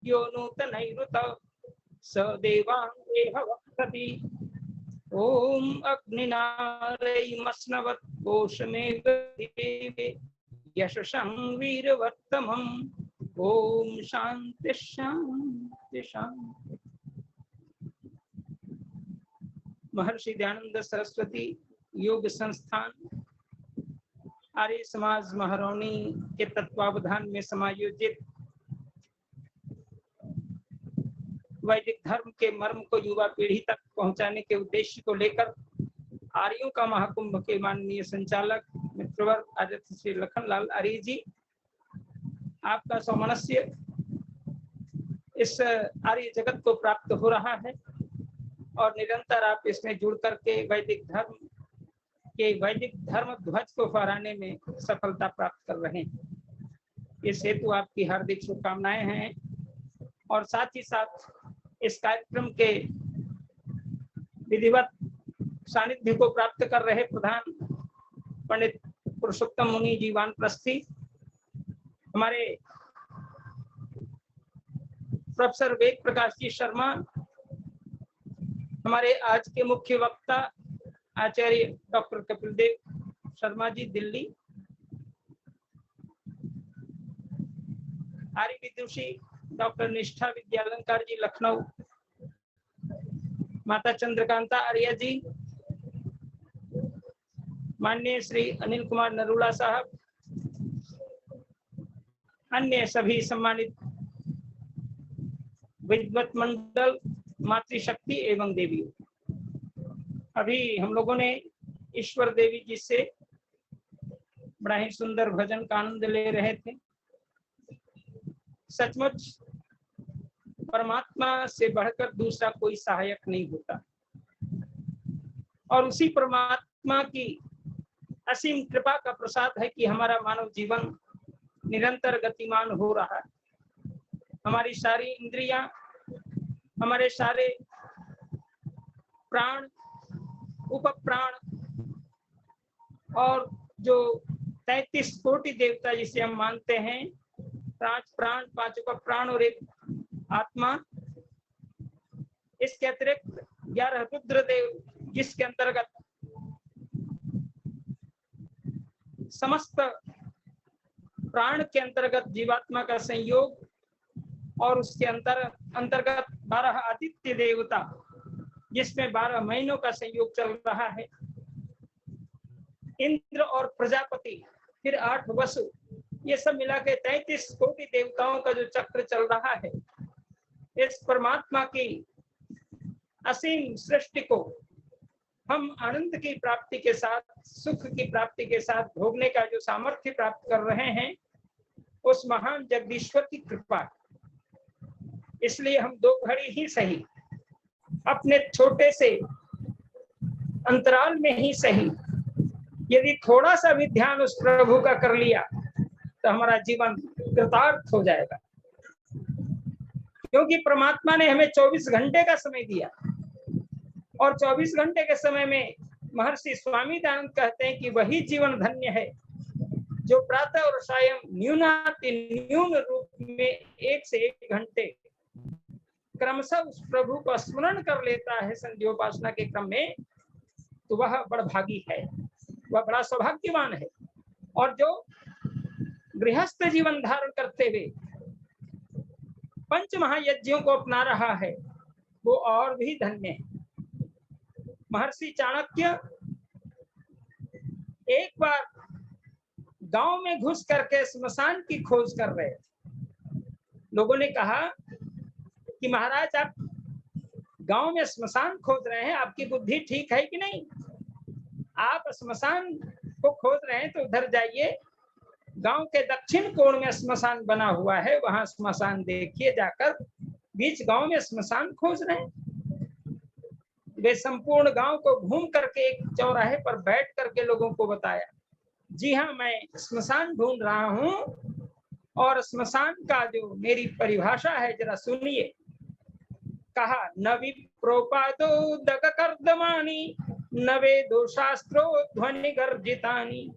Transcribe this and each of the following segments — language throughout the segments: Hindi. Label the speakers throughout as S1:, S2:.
S1: यो नूतनैरुत स देवांगेह वक्षति। ओम अग्निनारयमस्नवत् कोशमेघ यशसं वीरवत्तमम्। ओम शांति शांति शांति। महर्षि दयानंद सरस्वती योग संस्थान आर्य समाज महरौनी के तत्वावधान में समायोजित वैदिक धर्म के मर्म को युवा पीढ़ी तक पहुंचाने के उद्देश्य को लेकर आर्यों का महाकुंभ के माननीय संचालक मित्रवर आदित्य श्री लखनलाल आर्य जी, आपका सौमनस्य इस आर्य जगत को प्राप्त हो रहा है और निरंतर आप इसमें जुड़ करके वैदिक धर्म ध्वज को फहराने में सफलता प्राप्त कर रहे हैं। इस हेतु आपकी हार्दिक शुभकामनाएं हैं और साथ ही साथ इस कार्यक्रम के विधिवत सानिध्य को प्राप्त कर रहे प्रधान पंडित पुरुषोत्तम मुनि जी वानप्रस्थी, हमारे प्रोफेसर वेद प्रकाश जी शर्मा, हमारे आज के मुख्य वक्ता आचार्य डॉक्टर कपिल देव शर्मा जी दिल्ली, आर्य विदुषी डॉक्टर निष्ठा विद्यालंकार जी लखनऊ, माता चंद्रकांता आर्य जी, माननीय श्री अनिल कुमार नरूला साहब, अन्य सभी सम्मानित विद्वत मंडल, मातृशक्ति एवं देवियों। अभी हम लोगों ने ईश्वर देवी जी से बड़ा ही सुंदर भजन का आनंद ले रहे थे। सचमुच परमात्मा से बढ़कर दूसरा कोई सहायक नहीं होता और उसी परमात्मा की असीम कृपा का प्रसाद है कि हमारा मानव जीवन निरंतर गतिमान हो रहा है। हमारी सारी इंद्रियां, हमारे सारे प्राण, उपप्राण और जो 33 कोटि देवता जिसे हम मानते हैं, 5 प्राण, 5 उपप्राण और 1 आत्मा, इसके अतिरिक्त 11 रुद्रदेव, जिसके अंतर्गत समस्त प्राण के अंतर्गत जीवात्मा का संयोग और उसके अंतर्गत 12 आदित्य देवता, जिसमें 12 महीनों का संयोग चल रहा है, इंद्र और प्रजापति, फिर 8 वसु, ये सब मिला के 33 कोटि देवताओं का जो चक्र चल रहा है, इस परमात्मा की असीम सृष्टि को हम आनंद की प्राप्ति के साथ, सुख की प्राप्ति के साथ भोगने का जो सामर्थ्य प्राप्त कर रहे हैं, उस महान जगदीश्वर की कृपा। इसलिए हम 2 घड़ी ही सही, अपने छोटे से अंतराल में ही सही, यदि थोड़ा सा भी ध्यान उस प्रभु का कर लिया तो हमारा जीवन कृतार्थ हो जाएगा। क्योंकि परमात्मा ने हमें 24 घंटे का समय दिया और 24 घंटे के समय में महर्षि स्वामी दयानंद कहते हैं कि वही जीवन धन्य है जो प्रातः और सायं न्यून रूप में 1 से 1 घंटे क्रमशः उस प्रभु को स्मरण कर लेता है संध्योपासना के क्रम में, तो वह बड़भागी है, वह बड़ा सौभाग्यवान है। और जो गृहस्थ जीवन धारण करते हुए 5 महायज्ञों को अपना रहा है, वो और भी धन्य है। महर्षि चाणक्य एक बार गांव में घुस करके स्मशान की खोज कर रहे थे। लोगों ने कहा कि महाराज, आप गांव में स्मशान खोज रहे हैं, आपकी बुद्धि ठीक है कि नहीं? आप स्मशान को खोज रहे हैं तो उधर जाइए, गांव के दक्षिण कोण में स्मशान बना हुआ है, वहां स्मशान देखिए जाकर। बीच गांव में स्मशान खोज रहे हैं? वे संपूर्ण गांव को घूम करके एक चौराहे पर बैठ करके लोगों को बताया, जी हाँ, मैं स्मशान ढूंढ रहा हूं और स्मशान का जो मेरी परिभाषा है जरा सुनिए। कहा, न विप्रोपादोदक कर्दमानि न वेदो शास्त्रो ध्वनि गर्जितानि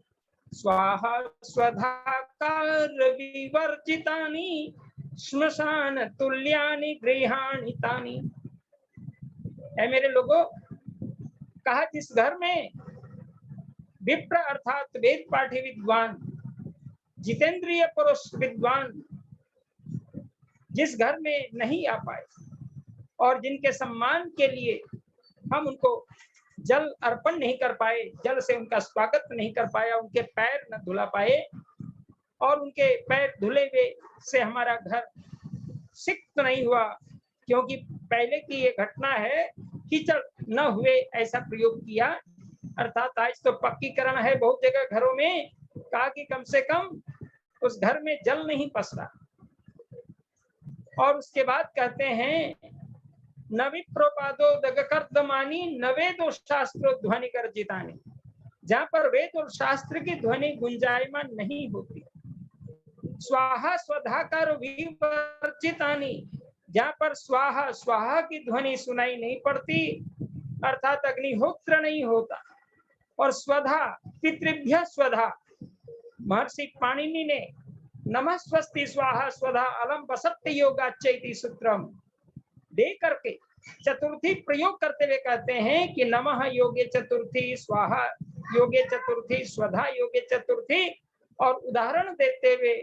S1: स्वाहा स्वधाकार विवर्जितानि श्मशान तुल्यानि गृहाणि तानि। ऐ मेरे लोगों, कहा जिस घर में विप्र अर्थात वेद पाठी विद्वान, जितेंद्रिय पुरुष विद्वान जिस घर में नहीं आ पाए और जिनके सम्मान के लिए हम उनको जल अर्पण नहीं कर पाए, जल से उनका स्वागत नहीं कर पाया, उनके पैर न धुला पाए और उनके पैर धुले हुए से हमारा घर सिक्त नहीं हुआ, क्योंकि पहले की ये घटना है, कीचड़ न हुए ऐसा प्रयोग किया। अर्थात आज तो पक्कीकरण है बहुत जगह घरों में, कहा कि कम से कम उस घर में जल नहीं पसरा। और उसके बाद कहते हैं न विप्रोपादो दगकर्दमानी न वेदो शास्त्रो ध्वनि गर्जितानि। जहां पर वेद और शास्त्र की ध्वनि गुंजायमान नहीं होती। स्वाहा स्वधाकार विवर्जितानि, जहां पर स्वाहा स्वाहा की ध्वनि सुनाई नहीं पड़ती, अर्थात अग्निहोत्र नहीं होता। और स्वधा पितृभ्य स्वधा, महर्षि पाणिनि ने नमः स्वस्ति स्वाहा स्वधा अलम वसत्य योगाच्चैति सूत्रम दे करके चतुर्थी प्रयोग करते हुए कहते हैं कि नमः योगे चतुर्थी, स्वाहा योगे चतुर्थी, स्वधा योगे चतुर्थी। और उदाहरण देते हुए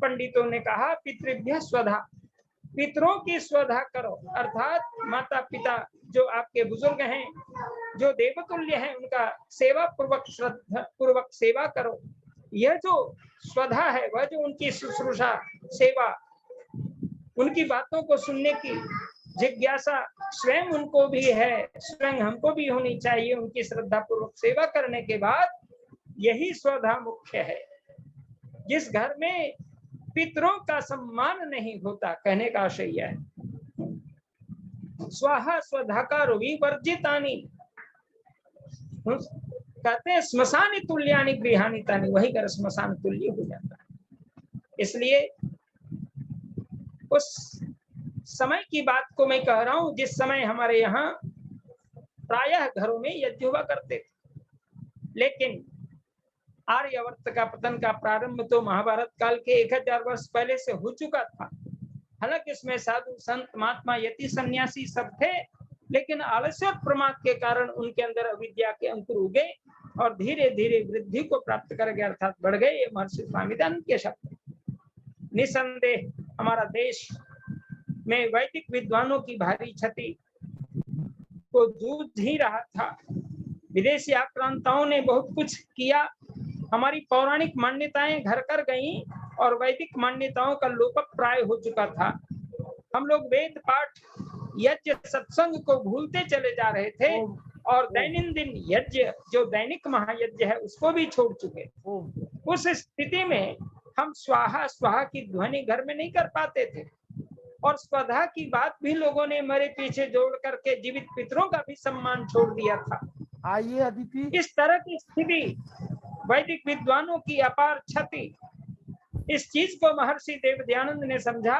S1: पंडितों ने कहा पितृभ्य स्वधा, पितरों की स्वधा करो, अर्थात माता पिता जो आपके बुजुर्ग हैं, जो देवतुल्य हैं, उनका सेवा पूर्वक श्रद्धा पूर्वक सेवा करो। यह जो स्वधा है वह जो उनकी शुश्रूषा सेवा, उनकी बातों को सुनने की जिज्ञासा स्वयं उनको भी है, स्वयं हमको भी होनी चाहिए। उनकी श्रद्धा पूर्वक सेवा करने के बाद यही स्वधा मुख्य है। जिस घर में पितरों का सम्मान नहीं होता, कहने का आशय यह है, स्वाहा स्वधाकार विवर्जितानि, कहते हैं श्मशान तुल्यानि गृहाणि तानि, वही घर श्मशान तुल्य हो जाता है। इसलिए उस समय की बात को मैं कह रहा हूं जिस समय हमारे यहाँ प्रायः घरों में यज्ञ हुआ करते थे। लेकिन आर्यावर्त का पतन का प्रारंभ तो महाभारत काल के 1000 वर्ष पहले से हो चुका था। हालांकि इसमें साधु संत महात्मा यति सन्यासी सब थे, लेकिन आलस्य और प्रमाद के कारण उनके अंदर अविद्या के अंकुर उगे और धीरे धीरे वृद्धि को प्राप्त कर गए, अर्थात बढ़ गए। ये महर्षि स्वामीदानंद के शब्द। निसंदेह हमारा देश में वैदिक विद्वानों की भारी क्षति को जूझ ही रहा था। विदेशी आक्रांताओं ने बहुत कुछ किया, हमारी पौराणिक मान्यताएं घर कर गईं और वैदिक मान्यताओं का लोकप्राय हो चुका था। हम लोग वेद पाठ यज्ञ सत्संग को भूलते चले जा रहे थे और दैनंदिन यज्ञ जो दैनिक महायज्ञ है उसको भी छोड़ चुके। उस स्थिति में हम स्वाहा स्वाहा की ध्वनि घर में नहीं कर पाते थे और स्वधा की बात भी लोगों ने मेरे पीछे जोड़ करके जीवित पितरों का भी सम्मान छोड़ दिया था।
S2: आइए अदिति,
S1: इस तरह की स्थिति, वैदिक विद्वानों की अपार क्षति, इस चीज को महर्षि देवदयानंद ने समझा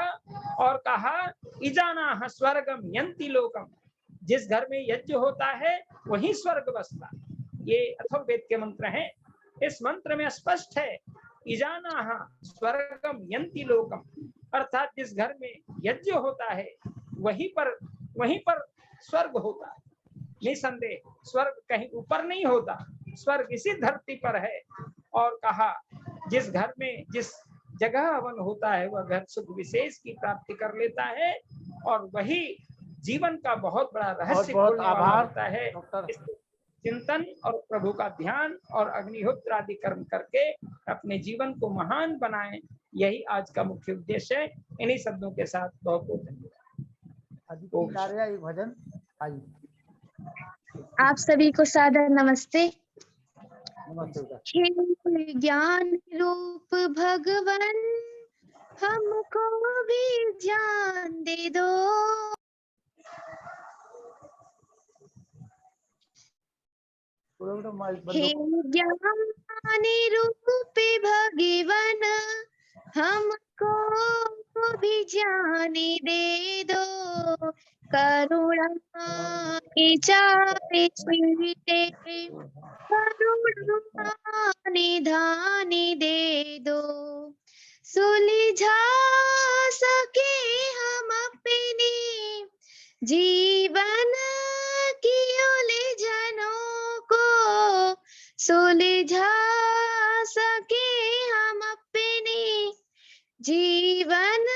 S1: और कहा इजाना स्वर्गम यंति लोकम, जिस घर में यज्ञ होता है वही स्वर्ग बसता। ये अथर्ववेद के मंत्र हैं। इस मंत्र में स्पष्ट है इजाना स्वर्गम यंति लोकम, अर्थात जिस घर में यज्ञ होता है वहीं पर स्वर्ग होता है। निसंदेह स्वर्ग कहीं ऊपर नहीं होता, स्वर्ग इसी धरती पर है। और कहा जिस घर में जिस जगह हवन होता है वह घर सुख विशेष की प्राप्ति कर लेता है और वही जीवन का बहुत बड़ा रहस्य खोलने वाला होता है। चिंतन और प्रभु का ध्यान और अग्निहोत्र आदि कर्म करके अपने जीवन को महान बनाएं, यही आज का मुख्य उद्देश्य है। इन्हीं शब्दों के साथ बहुत बहुत
S2: धन्यवाद। भजन
S3: आप सभी को सादर नमस्ते।
S2: नमस्ते।
S3: ज्ञान रूप भगवान हमको भी ज्ञान दे दो, हे ज्ञान रूप भगवान हमको भी ज्ञान दे दो, करुणा की चाबी छीटे करुणा निधान दे दो, सुलझा सके हम अपनी जीवन की उलझनों को, सुलझा सके हम अपनी जीवन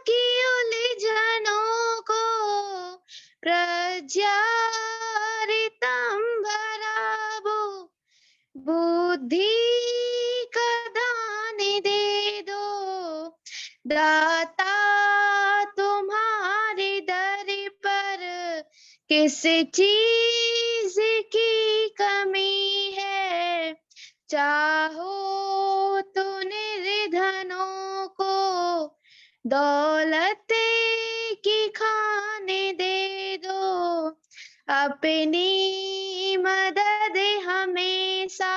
S3: की उलझनों को, प्रज्वलितं भरावो बुद्धि का दान दे दो, दाता तुम्हारे दर पर किस चीज की कमी है, चाहो तो निर्धनों को दौलत की खाने दे दो, अपनी मदद हमेशा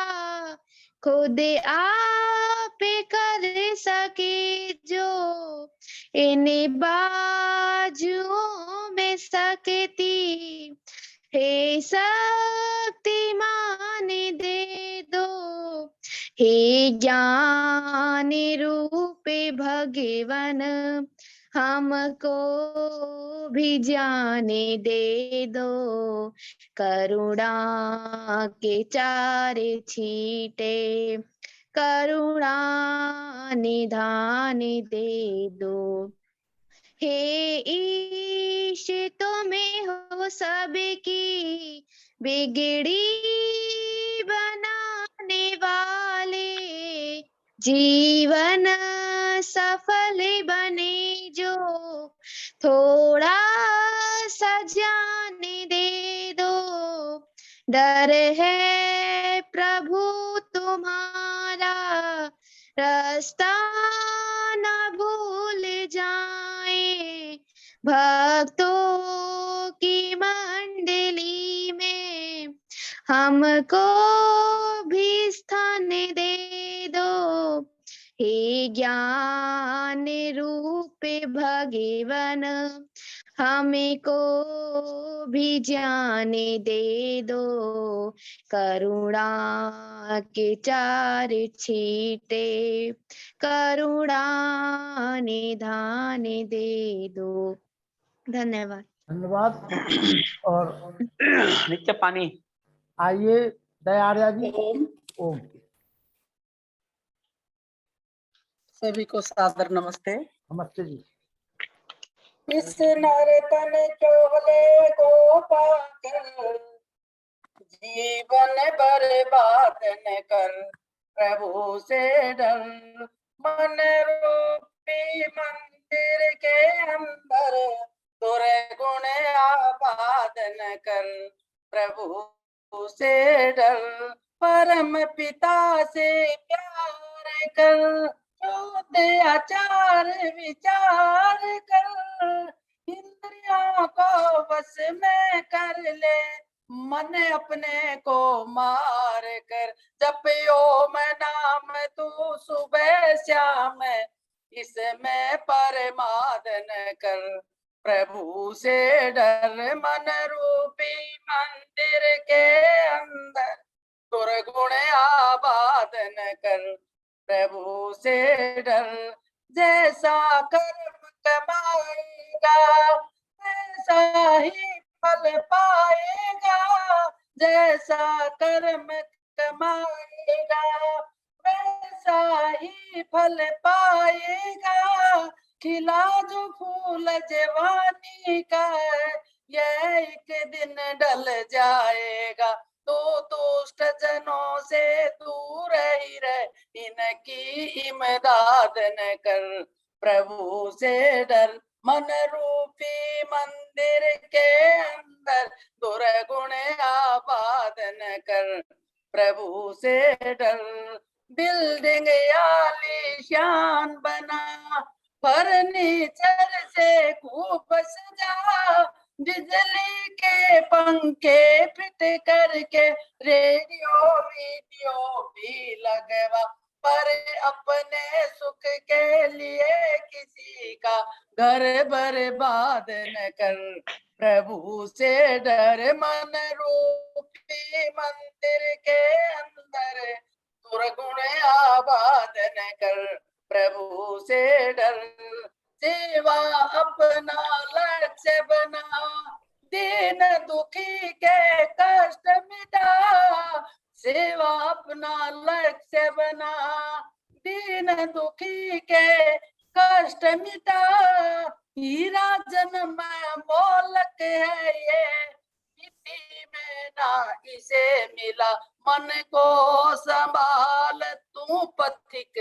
S3: खुद आप कर सके जो, इन बाजुओं में सकती हे शक्तिमान दे दो, हे ज्ञान रूप भगवान हमको भी जाने दे दो, करुणा के चार छींटे करुणा निधान दे दो, हे ईश तुम्हें हो सबकी बिगड़ी बनाने वाले, जीवन सफल बने जो थोड़ा सा जाने दे दो, डर है प्रभु तुम्हारा रास्ता न भूल जाए, भक्तों की मंडली में हमको भी स्थान दे दो, हे ज्ञान रूप भगवान हमको भी जाने दे दो, करुणा के चार छींटे करुणा निधान दे दो। धन्यवाद।
S2: धन्यवाद। और
S4: नित्य पानी
S2: आइए दयार्या जी।
S5: ओम
S2: ओम।
S5: सभी को सादर नमस्ते।
S2: नमस्ते जी।
S5: इस नर्तन चोले को पाकर जीवन बर्बाद न कर, प्रभु से डर, मन रूपी मंदिर के अंदर दुर्गुण आबाद न कर, प्रभु से डर, परम पिता से प्यार कर, शुद्ध आचार विचार कर, इंद्रियों को बस में कर ले, मन अपने को मार कर, जपियो मैं नाम तू सुबह शाम, इसमें परमाद न कर, प्रभु से डर, मन रूपी मंदिर के अंदर दुर्गुण आबाद न कर, प्रभु से डर, जैसा कर्म कमाएगा वैसा ही फल पाएगा, जैसा कर्म कमाएगा वैसा ही फल पाएगा, खिला जो फूल जवानी का यह एक दिन डल जाएगा, तो दुष्ट जनों से दूर ही रह, इनकी इमदाद न कर, प्रभु से डर, मन रूपी मंदिर के अंदर दुर्गुण आबाद न कर, प्रभु से डर, बिल्डिंग आलीशान बना, फर्नीचर से खूब सजा, बिजली के पंखे फिट करके रेडियो वीडियो भी लगवा, पर अपने सुख के लिए किसी का घर बर्बाद न कर, प्रभु से डर, मन रूपी मंदिर के अंदर दुर्गुण आबाद न कर, प्रभु से डर। सेवा अपना लक्ष्य बना, दीन दुखी के कष्ट मिटा। सेवा अपना लक्ष्य बना, दीन दुखी के कष्ट मिटा। हीरा जन्म मोलक है ये, मिट्टी में ना इसे मिला। मन को संभाल तू पथिक,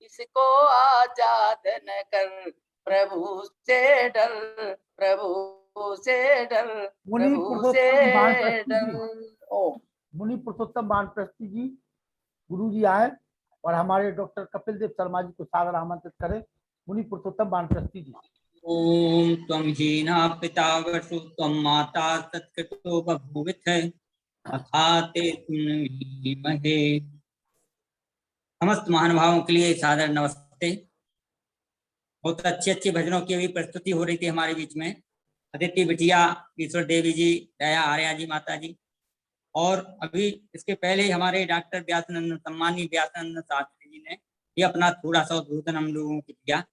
S5: इसको आजाद न कर। प्रभु से डर, प्रभु से डर,
S2: मुनि
S5: प्रभु से
S2: पुरुषोत्तम वानप्रस्थी
S5: डर।
S2: जी,
S5: ओम।
S2: मुनि पुरुषोत्तम वानप्रस्थी जी, गुरु जी आए और हमारे डॉक्टर कपिल देव शर्मा जी को सादर आमंत्रित करें। मुनि पुरुषोत्तम वानप्रस्थी जी।
S6: ओम त्वं हीना पिता वसु त्वं माता सत्कृतो बभूविथ अथा ते तुन्नीमहे। समस्त महानुभावों के लिए सादर नमस्ते। बहुत अच्छी अच्छी भजनों की अभी प्रस्तुति हो रही थी हमारे बीच में। अदिति बिटिया, ईश्वर देवी जी, दया आर्या जी माता जी, और अभी इसके पहले ही हमारे डॉक्टर व्यासनंद, सम्मानीय व्यासनंद शास्त्री जी ने ये अपना थोड़ा सा उद्बोधन हम लोगों को दिया।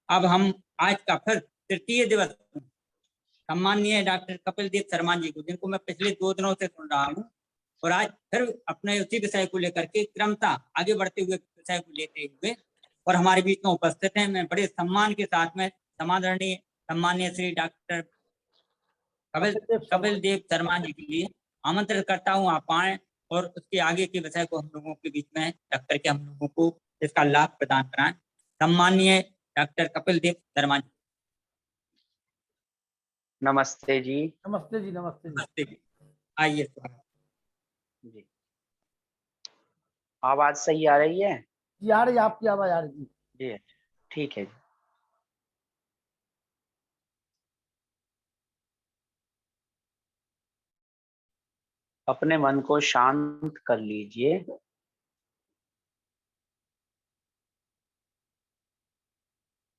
S6: अब हम आज का फिर तृतीय दिवस सम्मानीय डॉक्टर कपिल देव शर्मा जी को, जिनको मैं पिछले 2 दिनों से सुन रहा हूँ, और आज फिर अपने उसी विषय को लेकर के क्रमशः आगे बढ़ते हुए विषय को लेते हुए और हमारे बीच में उपस्थित हैं। मैं बड़े सम्मान के साथ में समादरणीय सम्मानीय श्री डॉक्टर कपिल देव शर्मा जी के लिए आमंत्रित करता हूँ, आप आए और उसके आगे के विषय को हम लोगों के बीच में रख करके हम लोगों को इसका लाभ प्रदान कराएं। सम्मानीय डॉक्टर कपिल देव शर्मा जी।
S4: नमस्ते जी।
S2: नमस्ते जी, नमस्ते जी।
S6: नमस्ते जी, आइए
S4: जी, आवाज सही आ रही है
S2: जी? आ रही, आपकी आवाज आ रही जी।
S4: जी, ठीक है जी। अपने मन को शांत कर लीजिए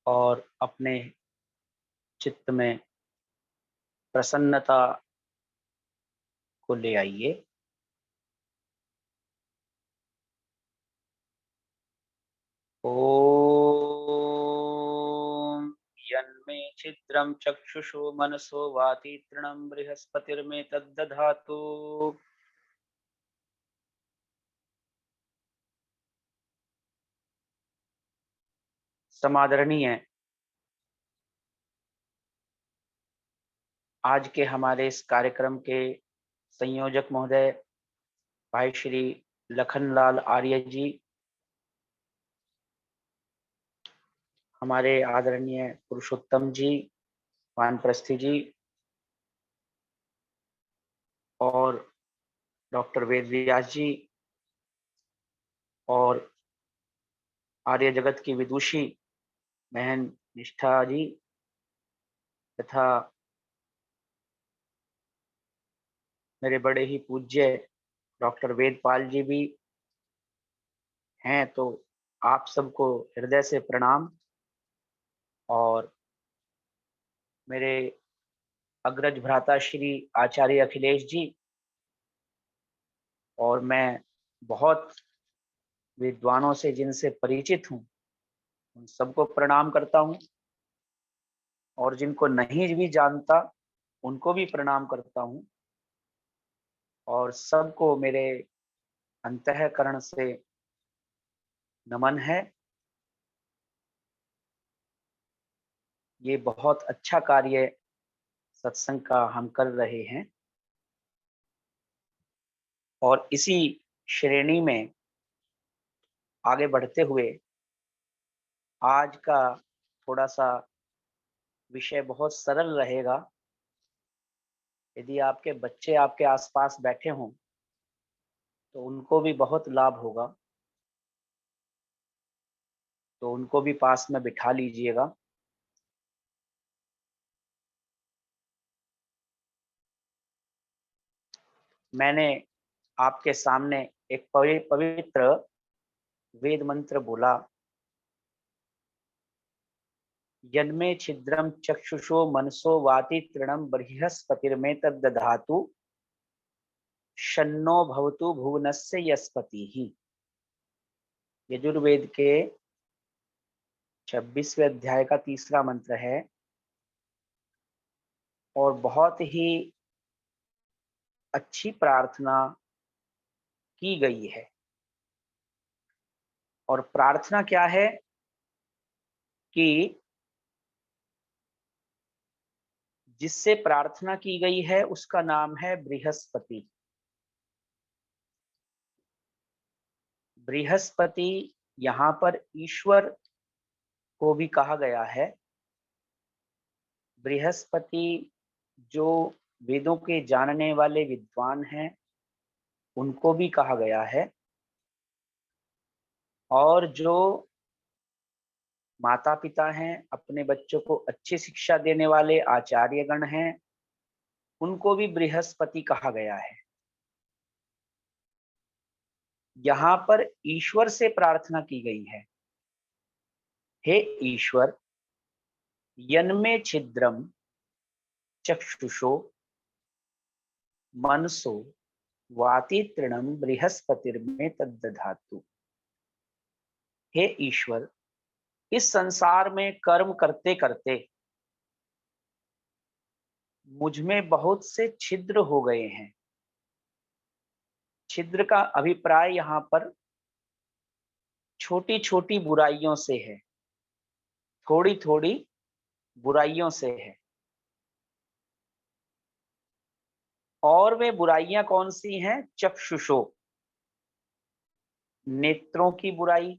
S4: और अपने चित्त में प्रसन्नता को ले आइए। ओम यन्मे छिद्रं चक्षुषो मनसो वाति तृणं बृहस्पतिर्मे तद्दधातु। समादरणीय आज के हमारे इस कार्यक्रम के संयोजक महोदय भाई श्री लखनलाल आर्य जी, हमारे आदरणीय पुरुषोत्तम जी वानप्रस्थी जी, और डॉक्टर वेद व्यास जी, और आर्य जगत की विदुषी बहन निष्ठा जी, तथा मेरे बड़े ही पूज्य डॉक्टर वेदपाल जी भी हैं, तो आप सबको हृदय से प्रणाम। और मेरे अग्रज भ्राता श्री आचार्य अखिलेश जी, और मैं बहुत विद्वानों से जिनसे परिचित हूँ उन सबको प्रणाम करता हूँ, और जिनको नहीं भी जानता उनको भी प्रणाम करता हूँ, और सबको मेरे अंतःकरण से नमन है। ये बहुत अच्छा कार्य सत्संग का हम कर रहे हैं, और इसी श्रेणी में आगे बढ़ते हुए आज का थोड़ा सा विषय बहुत सरल रहेगा। यदि आपके बच्चे आपके आसपास बैठे हों तो उनको भी बहुत लाभ होगा, तो उनको भी पास में बिठा लीजिएगा। मैंने आपके सामने एक पवित्र वेद मंत्र बोला, यन्मे छिद्रम चक्षुषो मनसो वाति तृणम बृहस्पतिर्मे तद्दधातु शन्नो भवतु भुवनस्य यस्पतिः। यजुर्वेद के 26वें अध्याय का 3रा मंत्र है और बहुत ही अच्छी प्रार्थना की गई है। और प्रार्थना क्या है कि जिससे प्रार्थना की गई है उसका नाम है बृहस्पति। बृहस्पति यहाँ पर ईश्वर को भी कहा गया है। बृहस्पति जो वेदों के जानने वाले विद्वान हैं उनको भी कहा गया है, और जो माता पिता हैं, अपने बच्चों को अच्छी शिक्षा देने वाले आचार्यगण हैं, उनको भी बृहस्पति कहा गया है। यहाँ पर ईश्वर से प्रार्थना की गई है, हे ईश्वर, यन्मे छिद्रम चक्षुषो मनसो वाति तृणम बृहस्पतिर्मे तद्दधातु। हे ईश्वर, इस संसार में कर्म करते करते मुझ में बहुत से छिद्र हो गए हैं। छिद्र का अभिप्राय यहाँ पर छोटी छोटी बुराइयों से है, थोड़ी थोड़ी बुराइयों से है। और वे बुराइयां कौन सी हैं? चक्षुषो, नेत्रों की बुराई,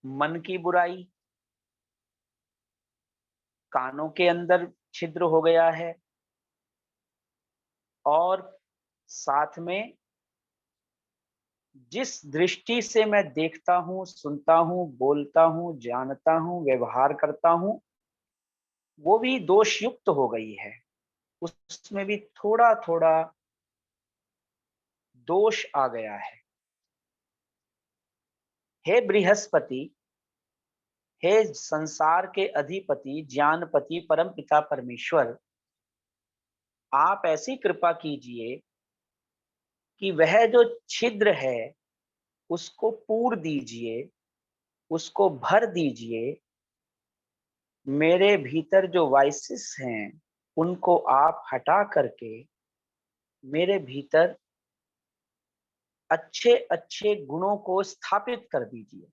S4: मन की बुराई, कानों के अंदर छिद्र हो गया है, और साथ में जिस दृष्टि से मैं देखता हूं, सुनता हूं, बोलता हूं, जानता हूं, व्यवहार करता हूं, वो भी दोष युक्त हो गई है। उसमें भी थोड़ा थोड़ा दोष आ गया है। हे बृहस्पति, हे संसार के अधिपति, ज्ञानपति, परम पिता परमेश्वर, आप ऐसी कृपा कीजिए कि वह जो छिद्र है उसको पूर दीजिए, उसको भर दीजिए। मेरे भीतर जो वाइसेस हैं उनको आप हटा करके मेरे भीतर अच्छे अच्छे गुणों को स्थापित कर दीजिए।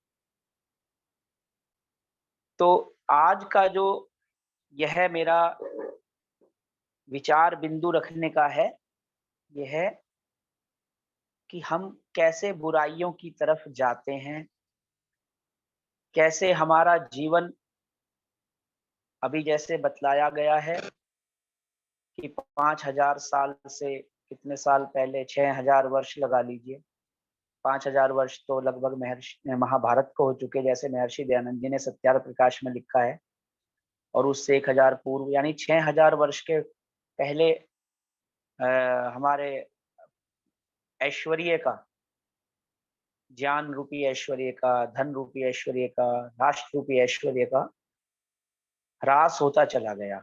S4: तो आज का जो यह मेरा विचार बिंदु रखने का है, यह है कि हम कैसे बुराइयों की तरफ जाते हैं, कैसे हमारा जीवन, अभी जैसे बतलाया गया है कि 5000 साल से कितने साल पहले, 6000 वर्ष लगा लीजिए, 5000 वर्ष तो लगभग महर्षि महाभारत को हो चुके, जैसे महर्षि दयानंद जी ने सत्यार्थ प्रकाश में लिखा है। और उससे 1000 पूर्व यानी 6000 वर्ष के पहले हमारे ऐश्वर्य का, ज्ञान रूपी ऐश्वर्य का, धन रूपी ऐश्वर्य का, राष्ट्र रूपी ऐश्वर्य का ह्रास होता चला गया।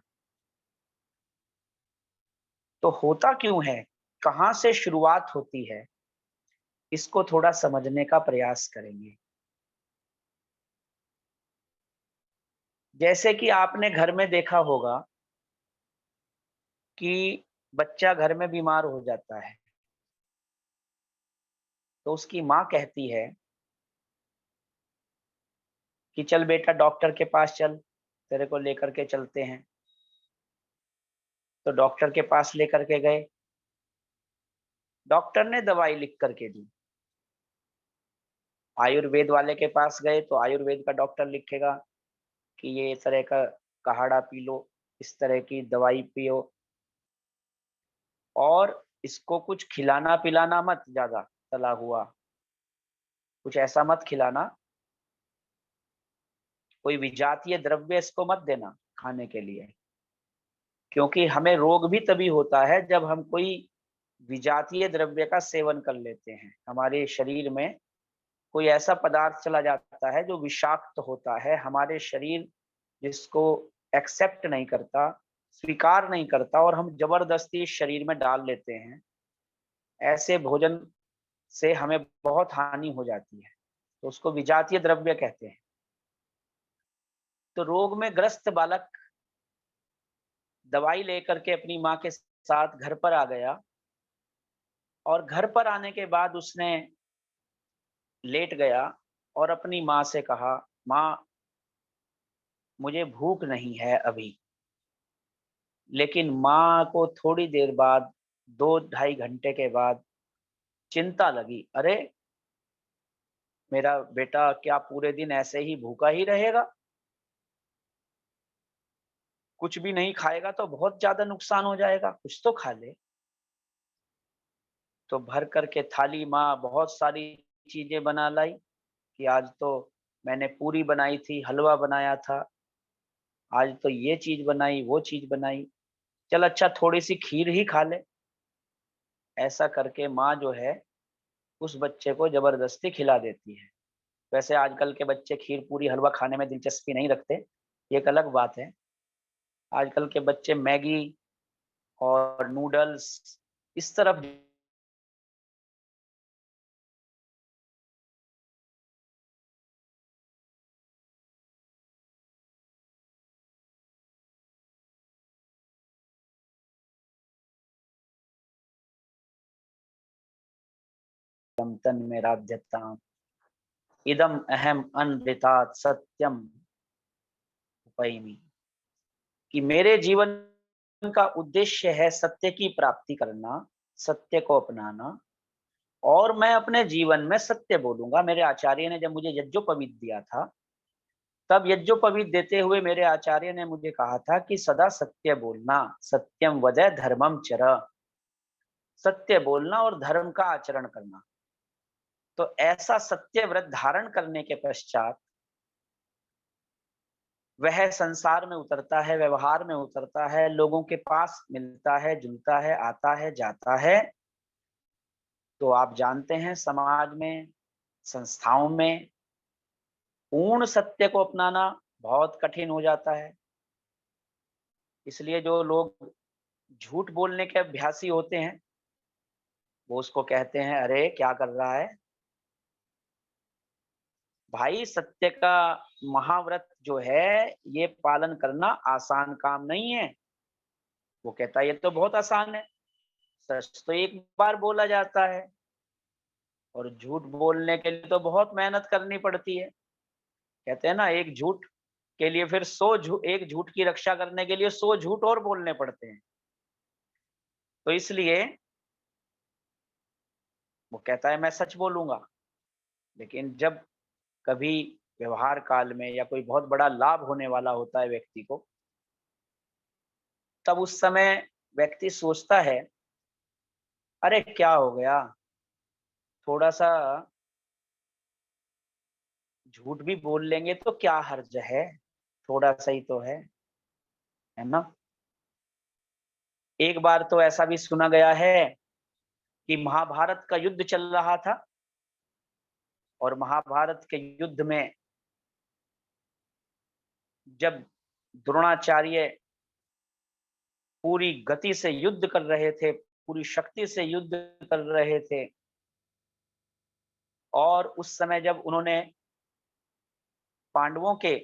S4: तो होता क्यों है, कहां से शुरुआत होती है, इसको थोड़ा समझने का प्रयास करेंगे। जैसे कि आपने घर में देखा होगा कि बच्चा घर में बीमार हो जाता है तो उसकी माँ कहती है कि चल बेटा डॉक्टर के पास चल, तेरे को लेकर के चलते हैं। तो डॉक्टर के पास लेकर के गए, डॉक्टर ने दवाई लिख करके दी। आयुर्वेद वाले के पास गए तो आयुर्वेद का डॉक्टर लिखेगा कि ये इस तरह का काढ़ा पी लो, इस तरह की दवाई पियो, और इसको कुछ खिलाना पिलाना मत, ज्यादा तला हुआ कुछ ऐसा मत खिलाना, कोई विजातीय द्रव्य इसको मत देना खाने के लिए, क्योंकि हमें रोग भी तभी होता है जब हम कोई विजातीय द्रव्य का सेवन कर लेते हैं। हमारे शरीर में कोई ऐसा पदार्थ चला जाता है जो विषाक्त होता है, हमारे शरीर जिसको एक्सेप्ट नहीं करता, स्वीकार नहीं करता, और हम जबरदस्ती शरीर में डाल लेते हैं। ऐसे भोजन से हमें बहुत हानि हो जाती है, तो उसको विजातीय द्रव्य कहते हैं। तो रोग में ग्रस्त बालक दवाई लेकर के अपनी माँ के साथ घर पर आ गया, और घर पर आने के बाद उसने लेट गया और अपनी माँ से कहा, माँ मुझे भूख नहीं है अभी। लेकिन माँ को थोड़ी देर बाद, 2-2.5 घंटे के बाद चिंता लगी, अरे मेरा बेटा क्या पूरे दिन ऐसे ही भूखा ही रहेगा? कुछ भी नहीं खाएगा तो बहुत ज्यादा नुकसान हो जाएगा, कुछ तो खा ले। तो भर करके थाली माँ बहुत सारी चीजें बना लाई कि आज तो मैंने पूरी बनाई थी, हलवा बनाया था, आज तो ये चीज बनाई, वो चीज बनाई, चल अच्छा थोड़ी सी खीर ही खा ले। ऐसा करके माँ जो है उस बच्चे को जबरदस्ती खिला देती है। वैसे आजकल के बच्चे खीर पूरी हलवा खाने में दिलचस्पी नहीं रखते, ये एक अलग बात है। आजकल के बच्चे मैगी और नूडल्स इस तरफ तन में राध्यताम इदम अहम अनृतात् सत्यम उपैमि, कि मेरे जीवन का उद्देश्य है सत्य की प्राप्ति करना, सत्य को अपनाना, और मैं अपने जीवन में सत्य बोलूंगा। मेरे आचार्य ने जब मुझे यज्ञोपवीत दिया था, तब यज्ञोपवीत देते हुए मेरे आचार्य ने मुझे कहा था कि सदा सत्य बोलना, सत्यम वद धर्मम चर, सत्य बोलना और धर्म का आचरण करना। तो ऐसा सत्य व्रत धारण करने के पश्चात वह संसार में उतरता है, व्यवहार में उतरता है, लोगों के पास मिलता है, जुलता है, आता है, जाता है। तो आप जानते हैं समाज में, संस्थाओं में पूर्ण सत्य को अपनाना बहुत कठिन हो जाता है। इसलिए जो लोग झूठ बोलने के अभ्यासी होते हैं वो उसको कहते हैं, अरे क्या कर रहा है भाई, सत्य का महाव्रत जो है ये पालन करना आसान काम नहीं है। वो कहता है ये तो बहुत आसान है, सच तो एक बार बोला जाता है और झूठ बोलने के लिए तो बहुत मेहनत करनी पड़ती है। कहते हैं ना, एक झूठ के लिए फिर 100 झूठ, एक झूठ की रक्षा करने के लिए 100 झूठ और बोलने पड़ते हैं। तो इसलिए वो कहता है मैं सच बोलूंगा। लेकिन जब कभी व्यवहार काल में या कोई बहुत बड़ा लाभ होने वाला होता है व्यक्ति को, तब उस समय व्यक्ति सोचता है, अरे क्या हो गया, थोड़ा सा झूठ भी बोल लेंगे तो क्या हर्ज है, थोड़ा सा ही तो है ना। एक बार तो ऐसा भी सुना गया है कि महाभारत का युद्ध चल रहा था, और महाभारत के युद्ध में जब द्रोणाचार्य पूरी गति से युद्ध कर रहे थे, पूरी शक्ति से युद्ध कर रहे थे, और उस समय जब उन्होंने पांडवों के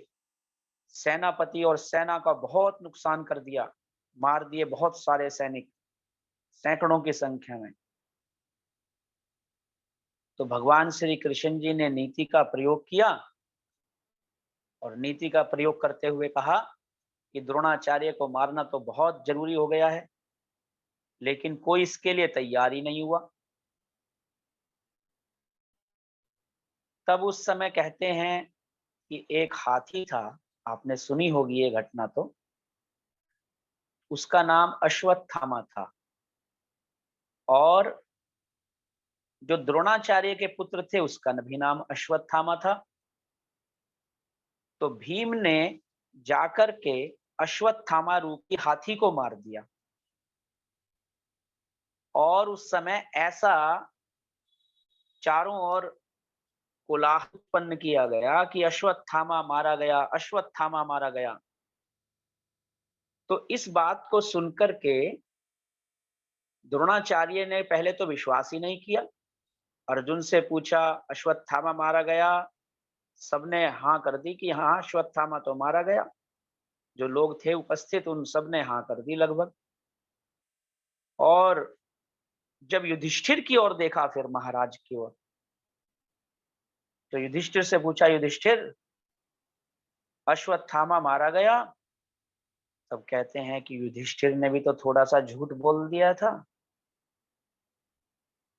S4: सेनापति और सेना का बहुत नुकसान कर दिया, मार दिए बहुत सारे सैनिक, सैकड़ों की संख्या में, तो भगवान श्री कृष्ण जी ने नीति का प्रयोग किया, और नीति का प्रयोग करते हुए कहा कि द्रोणाचार्य को मारना तो बहुत जरूरी हो गया है, लेकिन कोई इसके लिए तैयार ही नहीं हुआ। तब उस समय कहते हैं कि एक हाथी था, आपने सुनी होगी ये घटना, तो उसका नाम अश्वत्थामा था, और जो द्रोणाचार्य के पुत्र थे उसका भी नाम अश्वत्थामा था। तो भीम ने जाकर के अश्वत्थामा रूपी हाथी को मार दिया, और उस समय ऐसा चारों ओर कोलाहल उत्पन्न किया गया कि अश्वत्थामा मारा गया, अश्वत्थामा मारा गया। तो इस बात को सुनकर के द्रोणाचार्य ने पहले तो विश्वास ही नहीं किया। अर्जुन से पूछा, अश्वत्थामा मारा गया, सबने हाँ कर दी कि हाँ अश्वत्थामा तो मारा गया। जो लोग थे उपस्थित उन सब ने हाँ कर दी लगभग। और जब युधिष्ठिर की ओर देखा, फिर महाराज की ओर, तो युधिष्ठिर से पूछा, युधिष्ठिर अश्वत्थामा मारा गया? तब कहते हैं कि युधिष्ठिर ने भी तो थोड़ा सा झूठ बोल दिया था।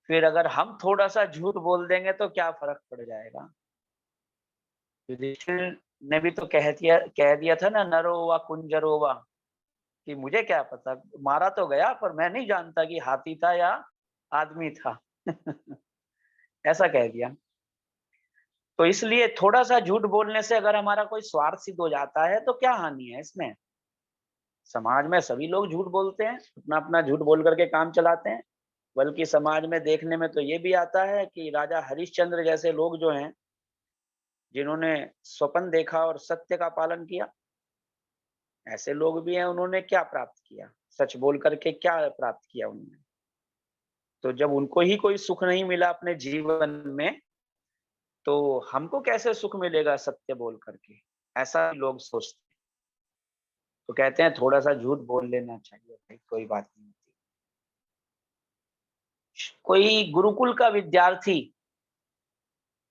S4: फिर अगर हम थोड़ा सा झूठ बोल देंगे तो क्या फर्क पड़ जाएगा? युधिष्ठिर ने भी तो कह दिया था ना, नरो व कुंजरो वा, कि मुझे क्या पता, मारा तो गया पर मैं नहीं जानता कि हाथी था या आदमी था। ऐसा कह दिया। तो इसलिए थोड़ा सा झूठ बोलने से अगर हमारा कोई स्वार्थ सिद्ध हो जाता है तो क्या हानि है इसमें? समाज में सभी लोग झूठ बोलते हैं, अपना अपना झूठ बोल करके काम चलाते हैं। बल्कि समाज में देखने में तो ये भी आता है कि राजा हरिश्चंद्र जैसे लोग जो हैं, जिन्होंने स्वप्न देखा और सत्य का पालन किया, ऐसे लोग भी हैं। उन्होंने क्या प्राप्त किया? सच बोल करके क्या प्राप्त किया उन्होंने? तो जब उनको ही कोई सुख नहीं मिला अपने जीवन में, तो हमको कैसे सुख मिलेगा सत्य बोल करके? ऐसा लोग सोचते हैं। तो कहते हैं थोड़ा सा झूठ बोल लेना चाहिए भाई, कोई बात नहीं होती। कोई गुरुकुल का विद्यार्थी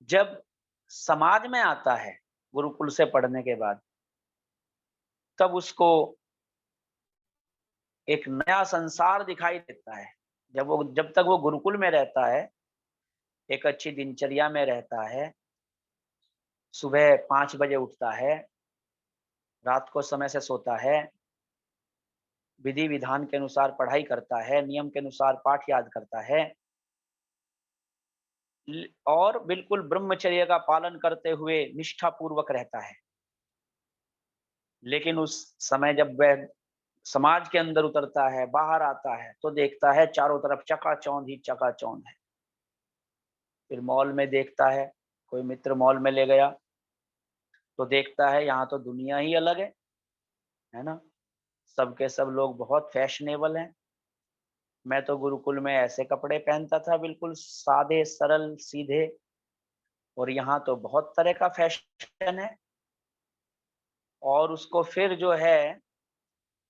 S4: जब समाज में आता है गुरुकुल से पढ़ने के बाद, तब उसको एक नया संसार दिखाई देता है। जब तक वो गुरुकुल में रहता है, एक अच्छी दिनचर्या में रहता है, सुबह 5 बजे उठता है, रात को समय से सोता है, विधि विधान के अनुसार पढ़ाई करता है, नियम के अनुसार पाठ याद करता है, और बिल्कुल ब्रह्मचर्य का पालन करते हुए निष्ठा पूर्वक रहता है। लेकिन उस समय जब वह समाज के अंदर उतरता है, बाहर आता है, तो देखता है चारों तरफ चकाचौंध ही चकाचौंध है। फिर मॉल में देखता है, कोई मित्र मॉल में ले गया, तो देखता है यहाँ तो दुनिया ही अलग है ना? सबके सब लोग बहुत फैशनेबल हैं। मैं तो गुरुकुल में ऐसे कपड़े पहनता था, बिल्कुल सादे सरल सीधे, और यहाँ तो बहुत तरह का फैशन है। और उसको फिर जो है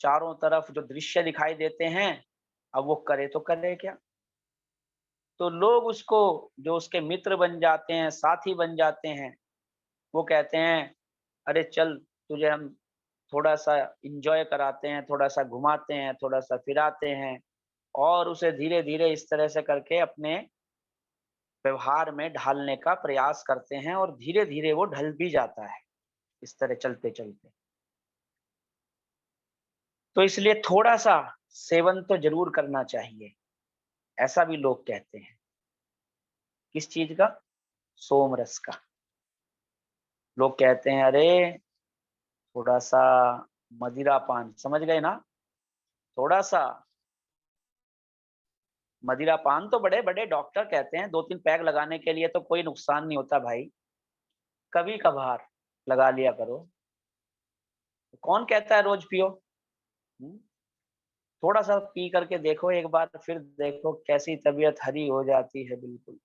S4: चारों तरफ जो दृश्य दिखाई देते हैं, अब वो करे तो करे क्या? तो लोग उसको, जो उसके मित्र बन जाते हैं, साथी बन जाते हैं, वो कहते हैं, अरे चल तुझे हम थोड़ा सा इंजॉय कराते हैं, थोड़ा सा घुमाते हैं, थोड़ा सा फिराते हैं। और उसे धीरे धीरे इस तरह से करके अपने व्यवहार में ढालने का प्रयास करते हैं, और धीरे धीरे वो ढल भी जाता है इस तरह चलते चलते। तो इसलिए थोड़ा सा सेवन तो जरूर करना चाहिए, ऐसा भी लोग कहते हैं। किस चीज का? सोम रस का। लोग कहते हैं अरे थोड़ा सा मदिरा पान, समझ गए ना? थोड़ा सा मदिरा पान तो बड़े बड़े डॉक्टर कहते हैं 2-3 पैग लगाने के लिए तो कोई नुकसान नहीं होता भाई, कभी कभार लगा लिया करो। कौन कहता है रोज पियो? थोड़ा सा पी करके देखो एक बार, फिर देखो कैसी तबीयत हरी हो जाती है, बिल्कुल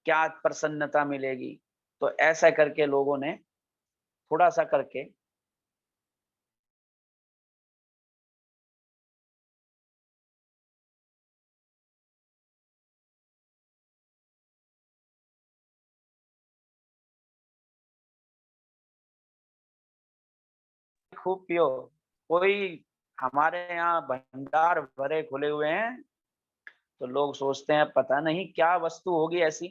S4: क्या प्रसन्नता मिलेगी। तो ऐसा करके लोगों ने थोड़ा सा करके खूब पियो। कोई हमारे यहाँ भंडार भरे खुले हुए हैं, तो लोग सोचते हैं पता नहीं क्या वस्तु होगी ऐसी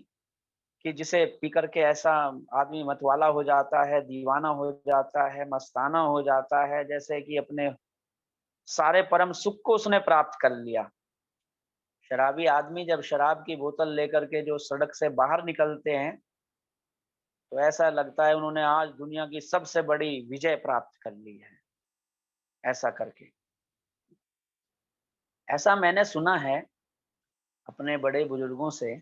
S4: कि जिसे पी करके ऐसा आदमी मतवाला हो जाता है, दीवाना हो जाता है, मस्ताना हो जाता है, जैसे कि अपने सारे परम सुख को उसने प्राप्त कर लिया। शराबी आदमी जब शराब की बोतल लेकर के जो सड़क से बाहर निकलते हैं, तो ऐसा लगता है उन्होंने आज दुनिया की सबसे बड़ी विजय प्राप्त कर ली है, ऐसा करके। ऐसा मैंने सुना है अपने बड़े बुजुर्गों से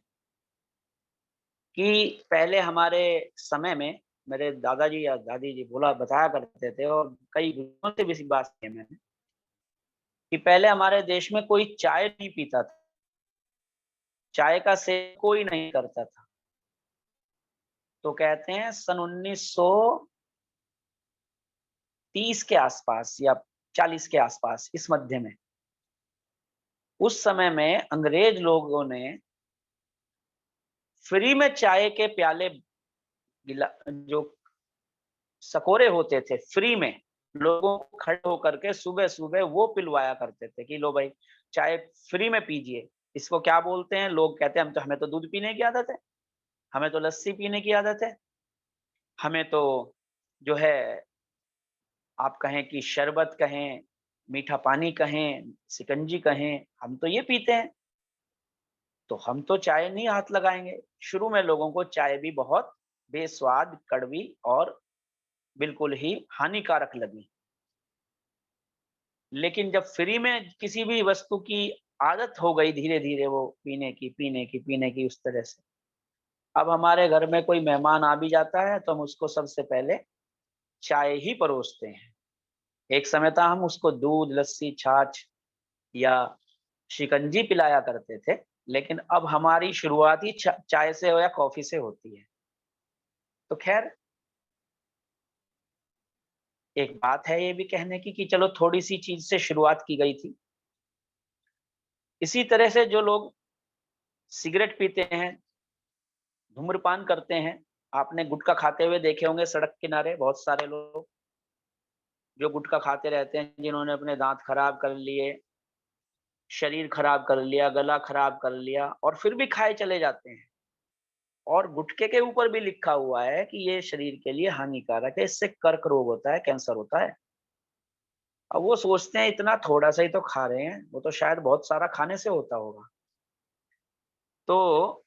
S4: कि पहले हमारे समय में मेरे दादाजी या दादी जी बताया करते थे, और कई बुजुर्गों से भी इसी बात की है मैंने, कि पहले हमारे देश में कोई चाय नहीं पीता था, चाय का सेवन कोई नहीं करता था। तो कहते हैं सन 1930 के आसपास या 40 के आसपास, इस मध्य में, उस समय में अंग्रेज लोगों ने फ्री में चाय के प्याले, जो सकोरे होते थे, फ्री में लोगों को खड़े होकर के सुबह सुबह वो पिलवाया करते थे कि लो भाई चाय फ्री में पीजिए। इसको क्या बोलते हैं? लोग कहते हैं हमें तो दूध पीने की आदत है, हमें तो लस्सी पीने की आदत है, हमें तो जो है आप कहें कि शरबत कहें, मीठा पानी कहें, शिकंजी कहें, हम तो ये पीते हैं, तो हम तो चाय नहीं हाथ लगाएंगे। शुरू में लोगों को चाय भी बहुत बेस्वाद, कड़वी और बिल्कुल ही हानिकारक लगी। लेकिन जब फ्री में किसी भी वस्तु की आदत हो गई धीरे धीरे वो पीने की उस तरह से, अब हमारे घर में कोई मेहमान आ भी जाता है तो हम उसको सबसे पहले चाय ही परोसते हैं। एक समय था हम उसको दूध, लस्सी, छाछ या शिकंजी पिलाया करते थे, लेकिन अब हमारी शुरुआत ही चाय से या कॉफी से होती है। तो खैर, एक बात है ये भी कहने की कि चलो थोड़ी सी चीज से शुरुआत की गई थी। इसी तरह से जो लोग सिगरेट पीते हैं, धूम्रपान करते हैं, आपने गुटखा खाते हुए देखे होंगे सड़क किनारे बहुत सारे लोग जो गुटखा खाते रहते हैं, जिन्होंने अपने दांत खराब कर लिए, शरीर खराब कर लिया, गला खराब कर लिया, और फिर भी खाए चले जाते हैं। और गुटखे के ऊपर भी लिखा हुआ है कि ये शरीर के लिए हानिकारक है, इससे कर्क रोग होता है, कैंसर होता है। अब वो सोचते हैं इतना थोड़ा सा ही तो खा रहे हैं, वो तो शायद बहुत सारा खाने से होता होगा। तो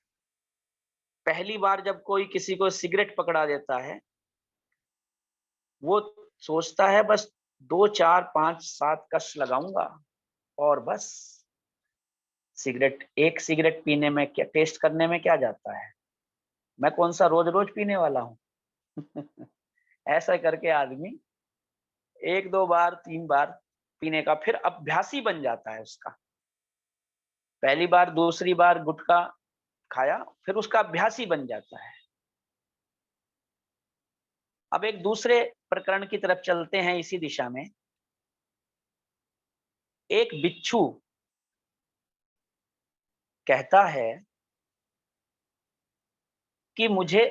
S4: पहली बार जब कोई किसी को सिगरेट पकड़ा देता है, वो सोचता है बस 2, 4, 5, 7 कश लगाऊंगा और बस। एक सिगरेट पीने में क्या, टेस्ट करने में क्या जाता है, मैं कौन सा रोज रोज पीने वाला हूँ। ऐसा करके आदमी 1, 2 बार, 3 बार पीने का फिर अभ्यासी बन जाता है उसका। पहली बार, दूसरी बार गुटखा खाया, फिर उसका अभ्यासी बन जाता है। अब एक दूसरे प्रकरण की तरफ चलते हैं इसी दिशा में। एक बिच्छू कहता है कि मुझे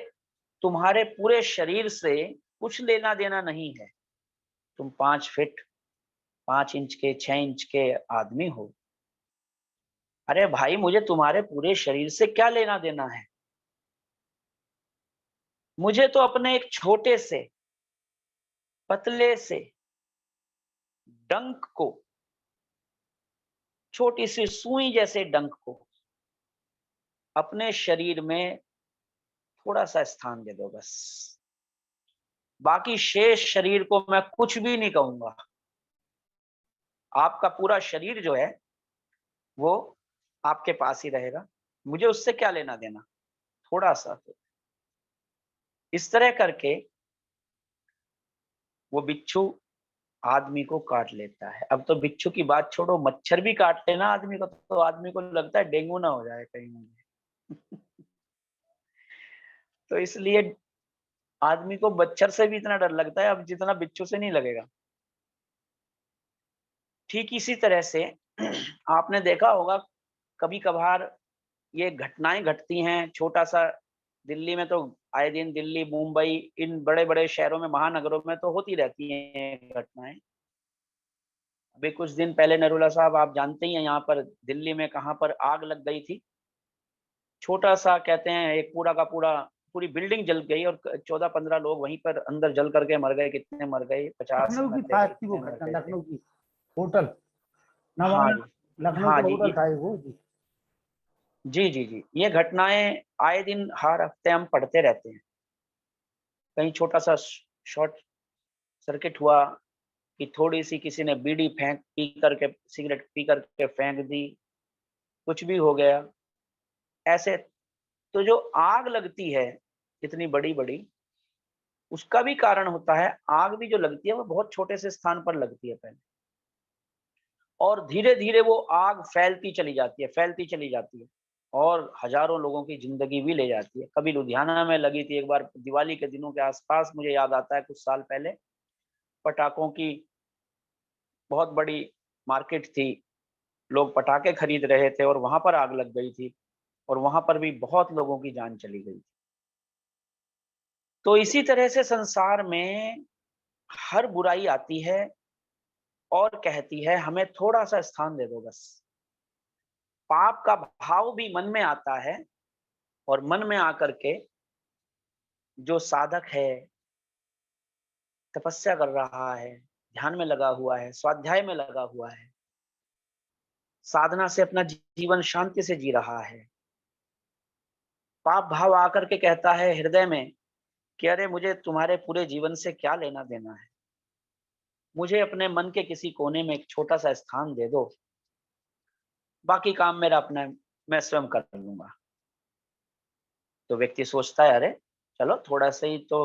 S4: तुम्हारे पूरे शरीर से कुछ लेना देना नहीं है, तुम 5 फीट 5 इंच के 6 इंच के आदमी हो। अरे भाई, मुझे तुम्हारे पूरे शरीर से क्या लेना देना है? मुझे तो अपने एक छोटे से पतले से डंक को, छोटी सी सुई जैसे डंक को अपने शरीर में थोड़ा सा स्थान दे दो बस। बाकी शेष शरीर को मैं कुछ भी नहीं कहूंगा। आपका पूरा शरीर जो है वो आपके पास ही रहेगा, मुझे उससे क्या लेना देना, थोड़ा सा। इस तरह करके वो बिच्छू आदमी को काट लेता है। अब तो बिच्छू की बात छोड़ो, मच्छर भी काट लेना आदमी को तो आदमी को लगता है डेंगू ना हो जाए कहीं मुझे। तो इसलिए आदमी को मच्छर से भी इतना डर लगता है अब जितना बिच्छू से नहीं लगेगा। ठीक इसी तरह से आपने देखा होगा कभी कभार ये घटनाएं घटती हैं। छोटा सा दिल्ली में तो आए दिन, दिल्ली, मुंबई, इन बड़े बड़े शहरों में, महानगरों में तो होती रहती हैं घटनाएं। अभी कुछ दिन पहले नरूला साहब, आप जानते ही हैं यहाँ पर दिल्ली में कहाँ पर आग लग गई थी। छोटा सा कहते हैं एक पूरा का पूरा पूरी बिल्डिंग जल गई और 14-15 लोग वहीं पर अंदर जल करके मर गए। कितने मर गए? 50
S2: लखनऊ की था वो घटना, लखनऊ की होटल,
S4: हाँ
S2: लखनऊ का होटल था वो जी।
S4: जी जी जी, ये घटनाएं आए दिन हर हफ्ते हम पढ़ते रहते हैं। कहीं छोटा सा शॉर्ट सर्किट हुआ कि थोड़ी सी किसी ने बीड़ी पी करके, सिगरेट पी करके फेंक दी, कुछ भी हो गया ऐसे। तो जो आग लगती है इतनी बड़ी बड़ी, उसका भी कारण होता है। आग भी जो लगती है वो बहुत छोटे से स्थान पर लगती है पहले, और धीरे धीरे वो आग फैलती चली जाती है, फैलती चली जाती है। और हजारों लोगों की जिंदगी भी ले जाती है। कभी लुधियाना में लगी थी एक बार, दिवाली के दिनों के आसपास, मुझे याद आता है कुछ साल पहले, पटाखों की बहुत बड़ी मार्केट थी, लोग पटाखे खरीद रहे थे और वहां पर आग लग गई थी और वहां पर भी बहुत लोगों की जान चली गई थी। तो इसी तरह से संसार में हर बुराई आती है और कहती है हमें थोड़ा सा स्थान दे दो बस। पाप का भाव भी मन में आता है और मन में आकर के जो साधक है, तपस्या कर रहा है, ध्यान में लगा हुआ है, स्वाध्याय में लगा हुआ है, साधना से अपना जीवन शांति से जी रहा है, पाप भाव आकर के कहता है हृदय में कि अरे मुझे तुम्हारे पूरे जीवन से क्या लेना देना है, मुझे अपने मन के किसी कोने में एक छोटा सा स्थान दे दो, बाकी काम मेरा अपना मैं स्वयं कर लूंगा। तो व्यक्ति सोचता है अरे चलो थोड़ा सा ही तो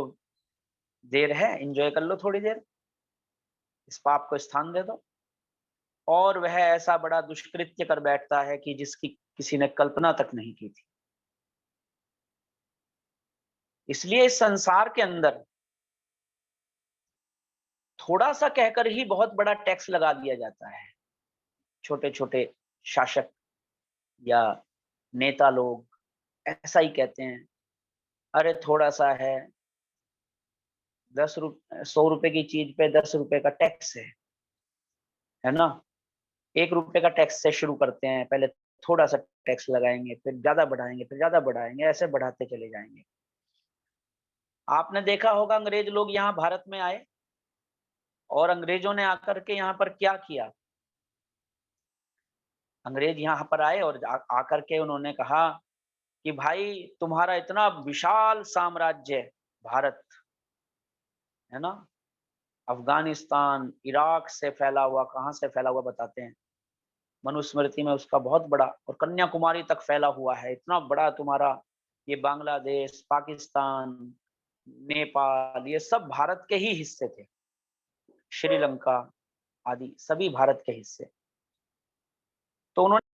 S4: देर है, एंजॉय कर लो थोड़ी देर, इस पाप को स्थान दे दो। और वह ऐसा बड़ा दुष्कृत्य कर बैठता है कि जिसकी किसी ने कल्पना तक नहीं की थी। इसलिए इस संसार के अंदर थोड़ा सा कहकर ही बहुत बड़ा टैक्स लगा दिया जाता है। छोटे छोटे शासक या नेता लोग ऐसा ही कहते हैं, अरे थोड़ा सा है, 100 रुपए की चीज पे 10 रुपए का टैक्स है ना। 1 रुपए का टैक्स से शुरू करते हैं, पहले थोड़ा सा टैक्स लगाएंगे, फिर ज्यादा बढ़ाएंगे, फिर ज्यादा बढ़ाएंगे, ऐसे बढ़ाते चले जाएंगे। आपने देखा होगा अंग्रेज लोग यहाँ भारत में आए और अंग्रेजों ने आकर के यहाँ पर क्या किया। अंग्रेज यहाँ पर आए और आकर के उन्होंने कहा कि भाई तुम्हारा इतना विशाल साम्राज्य भारत है ना, अफगानिस्तान, इराक से फैला हुआ, कहाँ से फैला हुआ बताते हैं, मनुस्मृति में उसका बहुत बड़ा, और कन्याकुमारी तक फैला हुआ है, इतना बड़ा तुम्हारा ये बांग्लादेश, पाकिस्तान, नेपाल, ये सब भारत के ही हिस्से थे, श्रीलंका आदि सभी भारत के हिस्से। तो उन्होंने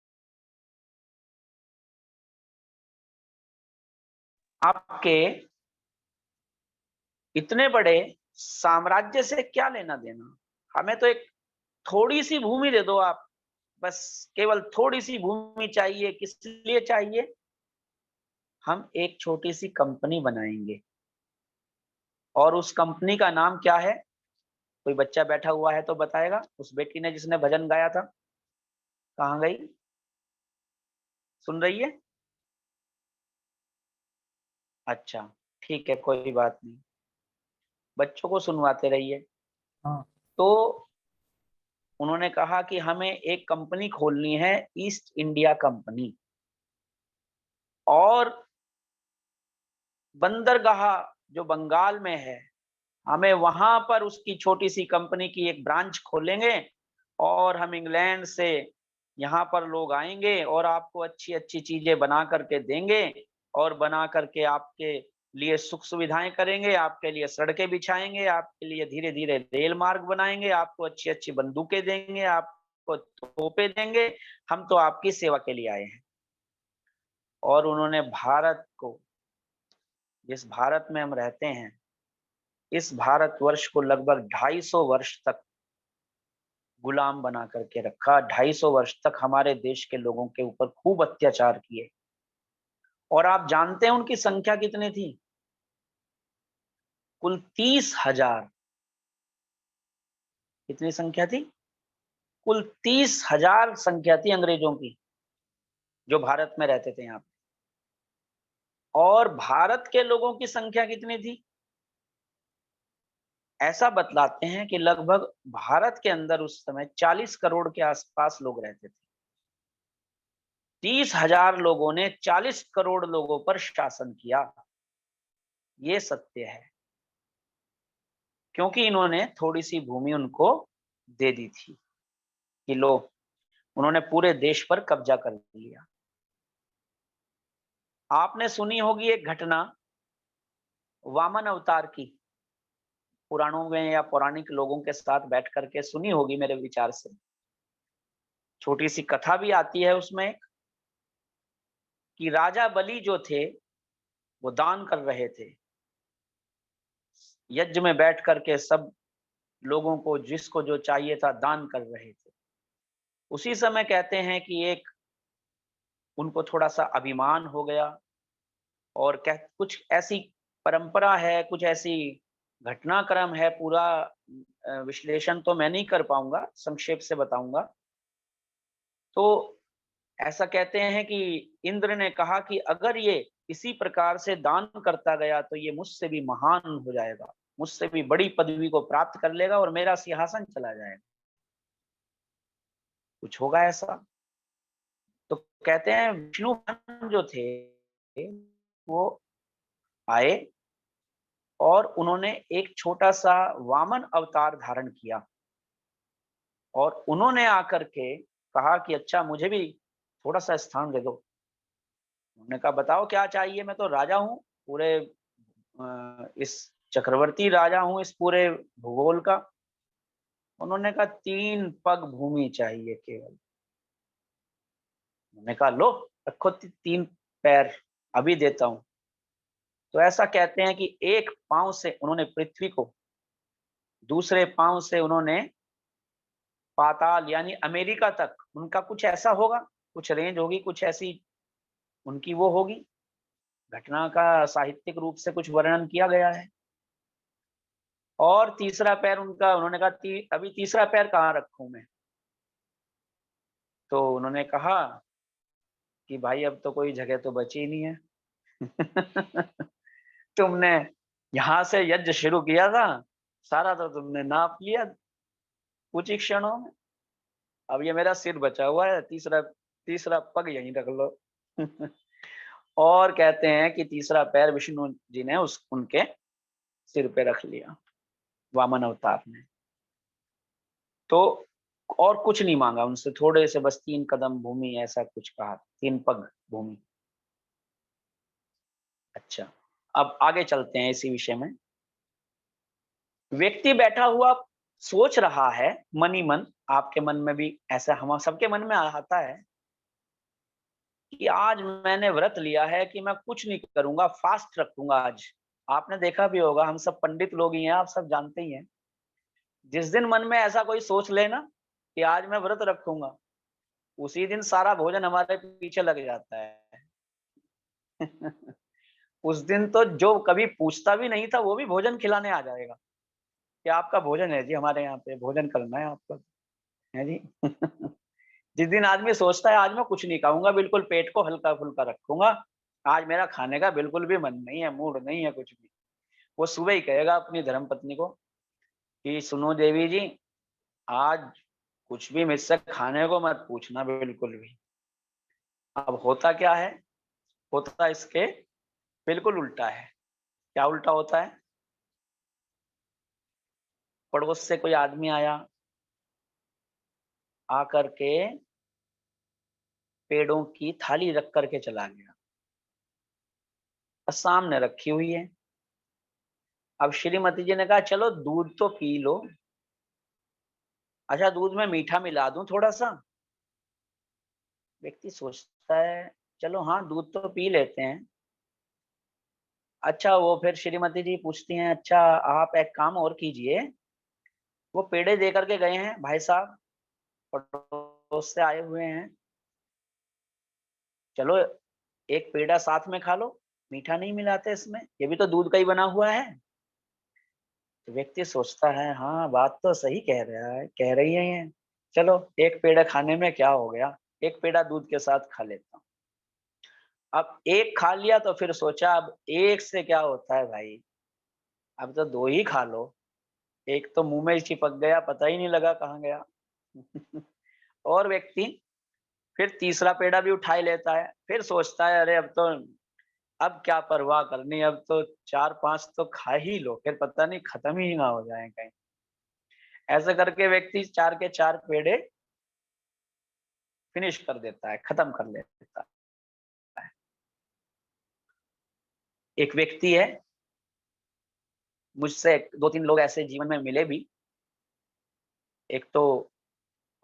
S4: आपके इतने बड़े साम्राज्य से क्या लेना देना, हमें तो एक थोड़ी सी भूमि दे दो आप, बस केवल थोड़ी सी भूमि चाहिए। किस लिए चाहिए? हम एक छोटी सी कंपनी बनाएंगे और उस कंपनी का नाम क्या है? कोई बच्चा बैठा हुआ है तो बताएगा। उस बेटी ने जिसने भजन गाया था कहाँ गई? सुन रही है? अच्छा ठीक है, कोई बात नहीं, बच्चों को सुनवाते रहिए।
S2: हाँ।
S4: तो उन्होंने कहा कि हमें एक कंपनी खोलनी है, ईस्ट इंडिया कंपनी, और बंदरगाह जो बंगाल में है, हमें वहां पर उसकी छोटी सी कंपनी की एक ब्रांच खोलेंगे और हम इंग्लैंड से यहाँ पर लोग आएंगे और आपको अच्छी अच्छी चीजें बना करके देंगे और बना करके आपके लिए सुख सुविधाएं करेंगे, आपके लिए सड़कें बिछाएंगे, आपके लिए धीरे धीरे रेल मार्ग बनाएंगे, आपको अच्छी अच्छी बंदूकें देंगे, आपको तोपें देंगे, हम तो आपकी सेवा के लिए आए हैं। और उन्होंने भारत को, जिस भारत में हम रहते हैं, इस भारतवर्ष को लगभग 250 वर्ष तक गुलाम बना करके रखा। 250 वर्ष तक हमारे देश के लोगों के ऊपर खूब अत्याचार किए। और आप जानते हैं उनकी संख्या कितनी थी? कुल 30,000। कितनी संख्या थी? कुल 30,000 संख्या थी अंग्रेजों की जो भारत में रहते थे यहाँ पे। और भारत के लोगों की संख्या कितनी थी? ऐसा बतलाते हैं कि लगभग भारत के अंदर उस समय 40 करोड़ के आसपास लोग रहते थे। 30,000 लोगों ने 40 करोड़ लोगों पर शासन किया, ये सत्य है, क्योंकि इन्होंने थोड़ी सी भूमि उनको दे दी थी कि लो, उन्होंने पूरे देश पर कब्जा कर लिया। आपने सुनी होगी एक घटना वामन अवतार की, पुराणों में या पौराणिक लोगों के साथ बैठ करके सुनी होगी मेरे विचार से। छोटी सी कथा भी आती है उसमें। कि राजा बलि जो थे वो दान कर रहे थे, यज्ञ में बैठ करके सब लोगों को जिसको जो चाहिए था दान कर रहे थे। उसी समय कहते हैं कि एक उनको थोड़ा सा अभिमान हो गया और कुछ ऐसी परंपरा है, कुछ ऐसी घटनाक्रम है, पूरा विश्लेषण तो मैं नहीं कर पाऊंगा, संक्षेप से बताऊंगा। तो ऐसा कहते हैं कि इंद्र ने कहा कि अगर ये इसी प्रकार से दान करता गया तो ये मुझसे भी महान हो जाएगा, मुझसे भी बड़ी पदवी को प्राप्त कर लेगा और मेरा सिंहासन चला जाएगा, कुछ होगा ऐसा। तो कहते हैं विष्णु जो थे वो आए और उन्होंने एक छोटा सा वामन अवतार धारण किया और उन्होंने आकर के कहा कि अच्छा मुझे भी थोड़ा सा स्थान दे दो। उन्होंने कहा बताओ क्या चाहिए, मैं तो राजा हूँ पूरे इस चक्रवर्ती राजा हूँ इस पूरे भूगोल का। उन्होंने कहा 3 पग भूमि चाहिए केवल। उन्होंने कहा लो रखो 3 पैर अभी देता हूँ। तो ऐसा कहते हैं कि एक पांव से उन्होंने पृथ्वी को, दूसरे पांव से उन्होंने पाताल यानी अमेरिका तक, उनका कुछ ऐसा होगा, कुछ रेंज होगी, कुछ ऐसी उनकी वो होगी, घटना का साहित्यिक रूप से कुछ वर्णन किया गया है। और तीसरा पैर उनका, उन्होंने कहा अभी तीसरा पैर कहाँ रखूं मैं। तो उन्होंने कहा कि भाई अब तो कोई जगह तो बची नहीं है तुमने यहां से यज्ञ शुरू किया था, सारा तो तुमने नाप लिया कुछ ही क्षणों में, अब ये मेरा सिर बचा हुआ है, तीसरा पग यहीं रख लो और कहते हैं कि तीसरा पैर विष्णु जी ने उनके सिर पे रख लिया वामन अवतार ने। तो और कुछ नहीं मांगा उनसे, थोड़े से बस 3 कदम भूमि ऐसा कुछ कहा, 3 पग भूमि। अच्छा अब आगे चलते हैं इसी विषय में। व्यक्ति बैठा हुआ सोच रहा है मन ही मन, आपके मन में भी ऐसा, हम सबके मन में आता है कि आज मैंने व्रत लिया है कि मैं कुछ नहीं करूंगा, फास्ट रखूंगा आज। आपने देखा भी होगा, हम सब पंडित लोग ही हैं, आप सब जानते ही हैं, जिस दिन मन में ऐसा कोई सोच लेना कि आज मैं व्रत रखूंगा, उसी दिन सारा भोजन हमारे पीछे लग जाता है उस दिन तो जो कभी पूछता भी नहीं था वो भी भोजन खिलाने आ जाएगा कि आपका भोजन है जी, हमारे यहाँ पे भोजन करना है आपको, है जी जिस दिन आदमी सोचता है आज मैं कुछ नहीं खाऊंगा, बिल्कुल पेट को हल्का फुल्का रखूंगा, आज मेरा खाने का बिल्कुल भी मन नहीं है, मूड नहीं है कुछ भी, वो सुबह ही कहेगा अपनी धर्मपत्नी को कि सुनो देवी जी, आज कुछ भी मुझसे खाने को मत पूछना बिल्कुल भी। अब होता क्या है, होता इसके बिल्कुल उल्टा है। क्या उल्टा होता है, पड़ोस से कोई आदमी आया, आकर के पेड़ों की थाली रख करके चला गया, सामने रखी हुई है। अब श्रीमती जी ने कहा चलो दूध तो पी लो। अच्छा दूध में मीठा मिला दूं थोड़ा सा। व्यक्ति सोचता है चलो हाँ दूध तो पी लेते हैं। अच्छा वो फिर श्रीमती जी पूछती हैं अच्छा आप एक काम और कीजिए, वो पेड़े दे करके गए हैं भाई साहब, पड़ोस से आए हुए हैं, चलो एक पेड़ा साथ में खा लो, मीठा नहीं मिलाते इसमें, ये भी तो दूध का ही बना हुआ है। तो व्यक्ति सोचता है हाँ बात तो सही कह रही है ये, चलो एक पेड़ा खाने में क्या हो गया, एक पेड़ा दूध के साथ खा लेता हूँ। अब एक खा लिया तो फिर सोचा अब एक से क्या होता है भाई, अब तो 2 ही खा लो, एक तो मुंह में ही चिपक गया, पता ही नहीं लगा कहाँ गया और व्यक्ति फिर तीसरा पेड़ा भी उठा ही लेता है, फिर सोचता है अरे अब क्या परवाह करनी, अब तो 4-5 तो खा ही लो, फिर पता नहीं खत्म ही ना हो जाए कहीं। ऐसे करके व्यक्ति 4 के 4 पेड़े फिनिश कर देता है, खत्म कर लेता है। एक व्यक्ति है, मुझसे 2-3 लोग ऐसे जीवन में मिले भी। एक तो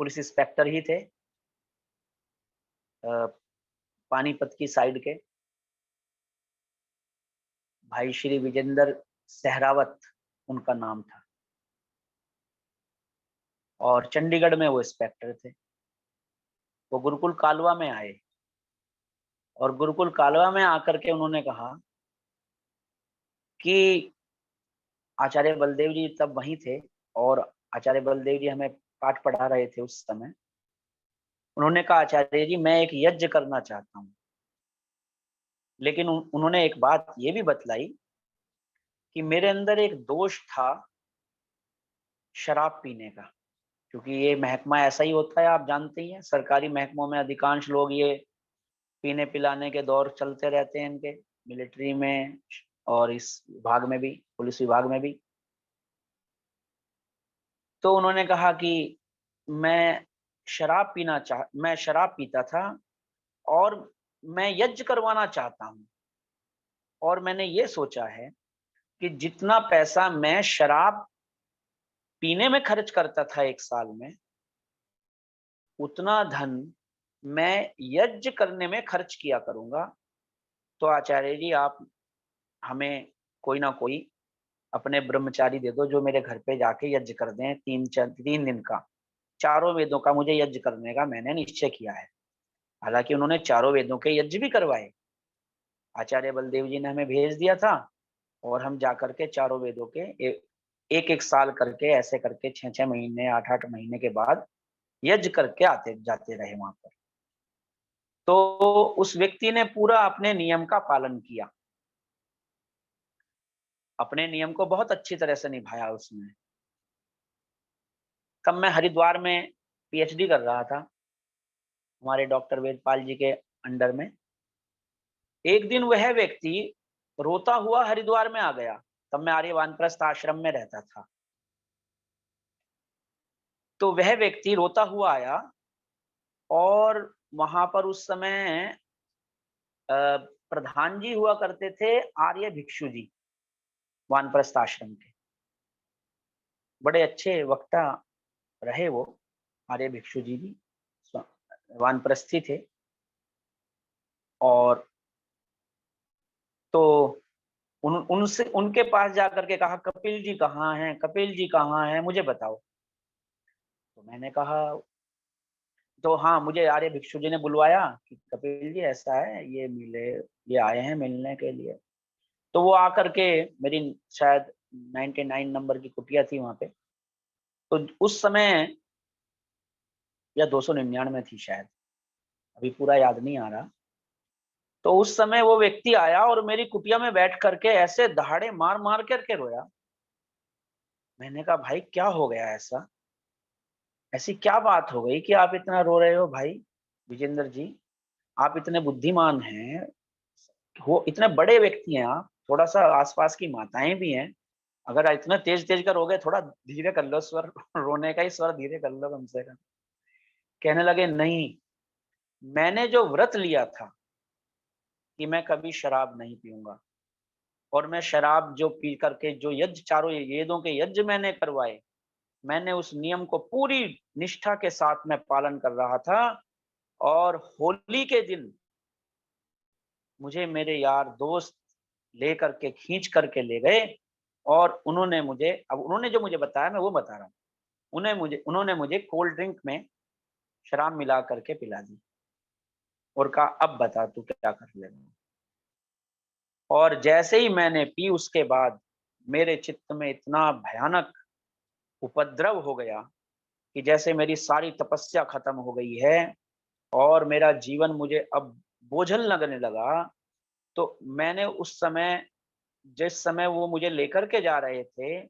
S4: पुलिस इंस्पेक्टर ही थे, पानीपत की साइड के भाई श्री विजेंद्र सहरावत उनका नाम था, और चंडीगढ़ में वो इंस्पेक्टर थे। वो गुरुकुल कालवा में आए और गुरुकुल कालवा में आकर के उन्होंने कहा कि आचार्य बलदेव जी तब वहीं थे और आचार्य बलदेव जी हमें पाठ पढ़ा रहे थे उस समय। उन्होंने कहा, आचार्य जी मैं एक यज्ञ करना चाहता हूँ, लेकिन उन्होंने एक बात ये भी बतलाई कि मेरे अंदर एक दोष था शराब पीने का, क्योंकि ये महकमा ऐसा ही होता है, आप जानते ही हैं, सरकारी महकमों में अधिकांश लोग ये पीने पिलाने के दौर चलते रहते हैं इनके, मिलिट्री में और इस विभाग में भी, पुलिस विभाग में भी। तो उन्होंने कहा कि मैं शराब पीता था और मैं यज्ञ करवाना चाहता हूँ, और मैंने ये सोचा है कि जितना पैसा मैं शराब पीने में खर्च करता था एक साल में, उतना धन मैं यज्ञ करने में खर्च किया करूंगा। तो आचार्य जी आप हमें कोई ना कोई अपने ब्रह्मचारी दे दो जो मेरे घर पे जाके यज्ञ कर दें, 3 दिन का, 4 वेदों का मुझे यज्ञ करने का मैंने निश्चय किया है। हालांकि उन्होंने 4 वेदों के यज्ञ भी करवाए, आचार्य बलदेव जी ने हमें भेज दिया था और हम जाकर के 4 वेदों के एक साल करके, ऐसे करके 6 महीने 8 महीने के बाद यज्ञ करके आते जाते रहे वहां पर। तो उस व्यक्ति ने पूरा अपने नियम का पालन किया, अपने नियम को बहुत अच्छी तरह से निभाया उसने। तब मैं हरिद्वार में पीएचडी कर रहा था हमारे डॉक्टर वेदपाल जी के अंडर में। एक दिन वह व्यक्ति रोता हुआ हरिद्वार में आ गया, तब मैं आर्य वानप्रस्थ आश्रम में रहता था। तो वह व्यक्ति रोता हुआ आया और वहां पर उस समय प्रधान जी हुआ करते थे आर्य भिक्षु जी, वानप्रस्थ आश्रम के बड़े अच्छे वक्ता रहे वो। आर्य भिक्षु जी भी वानप्रस्थी थे। और तो उनसे उनके पास जाकर के कहा, कपिल जी कहाँ हैं, कपिल जी कहाँ हैं, मुझे बताओ। तो मैंने कहा, तो हाँ मुझे आर्य भिक्षु जी ने बुलवाया कि कपिल जी ऐसा है, ये आए हैं मिलने के लिए। तो वो आकर के, मेरी शायद 99 नंबर की कुटिया थी वहां पे, तो उस समय या 299 थी शायद, अभी पूरा याद नहीं आ रहा। तो उस समय वो व्यक्ति आया और मेरी कुटिया में बैठ करके ऐसे दहाड़े मार मार करके रोया। मैंने कहा, भाई क्या हो गया, ऐसी क्या बात हो गई कि आप इतना रो रहे हो भाई विजेंद्र जी? आप इतने बुद्धिमान हैं, वो इतने बड़े व्यक्ति हैं, आप थोड़ा सा आसपास की माताएं भी हैं, अगर इतना तेज तेज का रोगे, थोड़ा धीरे कर लो स्वर, रोने का ही स्वर धीरे कर लो कम से कम। कहने लगे, नहीं, मैंने जो व्रत लिया था कि मैं कभी शराब नहीं पीऊंगा, और मैं शराब जो पी करके जो यज्ञ, 4 वेदों के यज्ञ मैंने करवाए, मैंने उस नियम को पूरी निष्ठा के साथ में पालन कर रहा था। और होली के दिन मुझे मेरे यार दोस्त ले करके खींच करके ले गए, और उन्होंने जो मुझे बताया मैं वो बता रहा हूँ। उन्होंने मुझे कोल्ड ड्रिंक में शराब मिला करके पिला दी और कहा, अब बता तू क्या कर लेगा। और जैसे ही मैंने पी, उसके बाद मेरे चित्त में इतना भयानक उपद्रव हो गया कि जैसे मेरी सारी तपस्या खत्म हो गई है और मेरा जीवन मुझे अब बोझल लगने लगा। तो मैंने उस समय, जिस समय वो मुझे लेकर के जा रहे थे,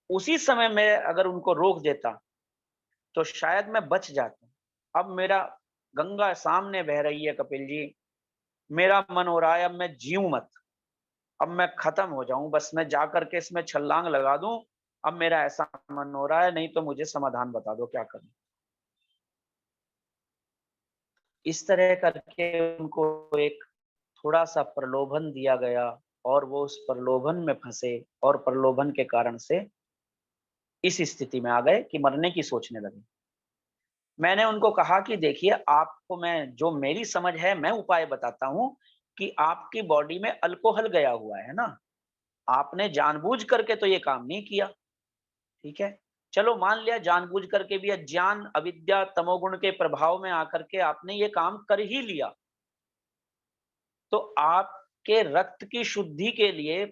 S4: उसी समय मैं अगर उनको रोक देता तो शायद मैं बच जाता। अब मेरा गंगा सामने बह रही है कपिल जी, मेरा मन हो रहा है अब मैं जीऊं मत, अब मैं खत्म हो जाऊं, बस मैं जाकर के इसमें छलांग लगा दूं। अब मेरा ऐसा मन हो रहा है, नहीं तो मुझे समाधान बता दो क्या करूं। इस तरह करके उनको एक थोड़ा सा प्रलोभन दिया गया और वो उस प्रलोभन में फंसे और प्रलोभन के कारण से इस स्थिति में आ गए कि मरने की सोचने लगे। मैंने उनको कहा कि देखिए, आपको मैं जो मेरी समझ है मैं उपाय बताता हूं कि आपकी बॉडी में अल्कोहल गया हुआ है ना, आपने जानबूझ करके तो ये काम नहीं किया, ठीक है। चलो मान लिया जानबूझ करके भी अज्ञान अविद्या तमोगुण के प्रभाव में आकर के आपने ये काम कर ही लिया, तो आपके रक्त की शुद्धि के लिए,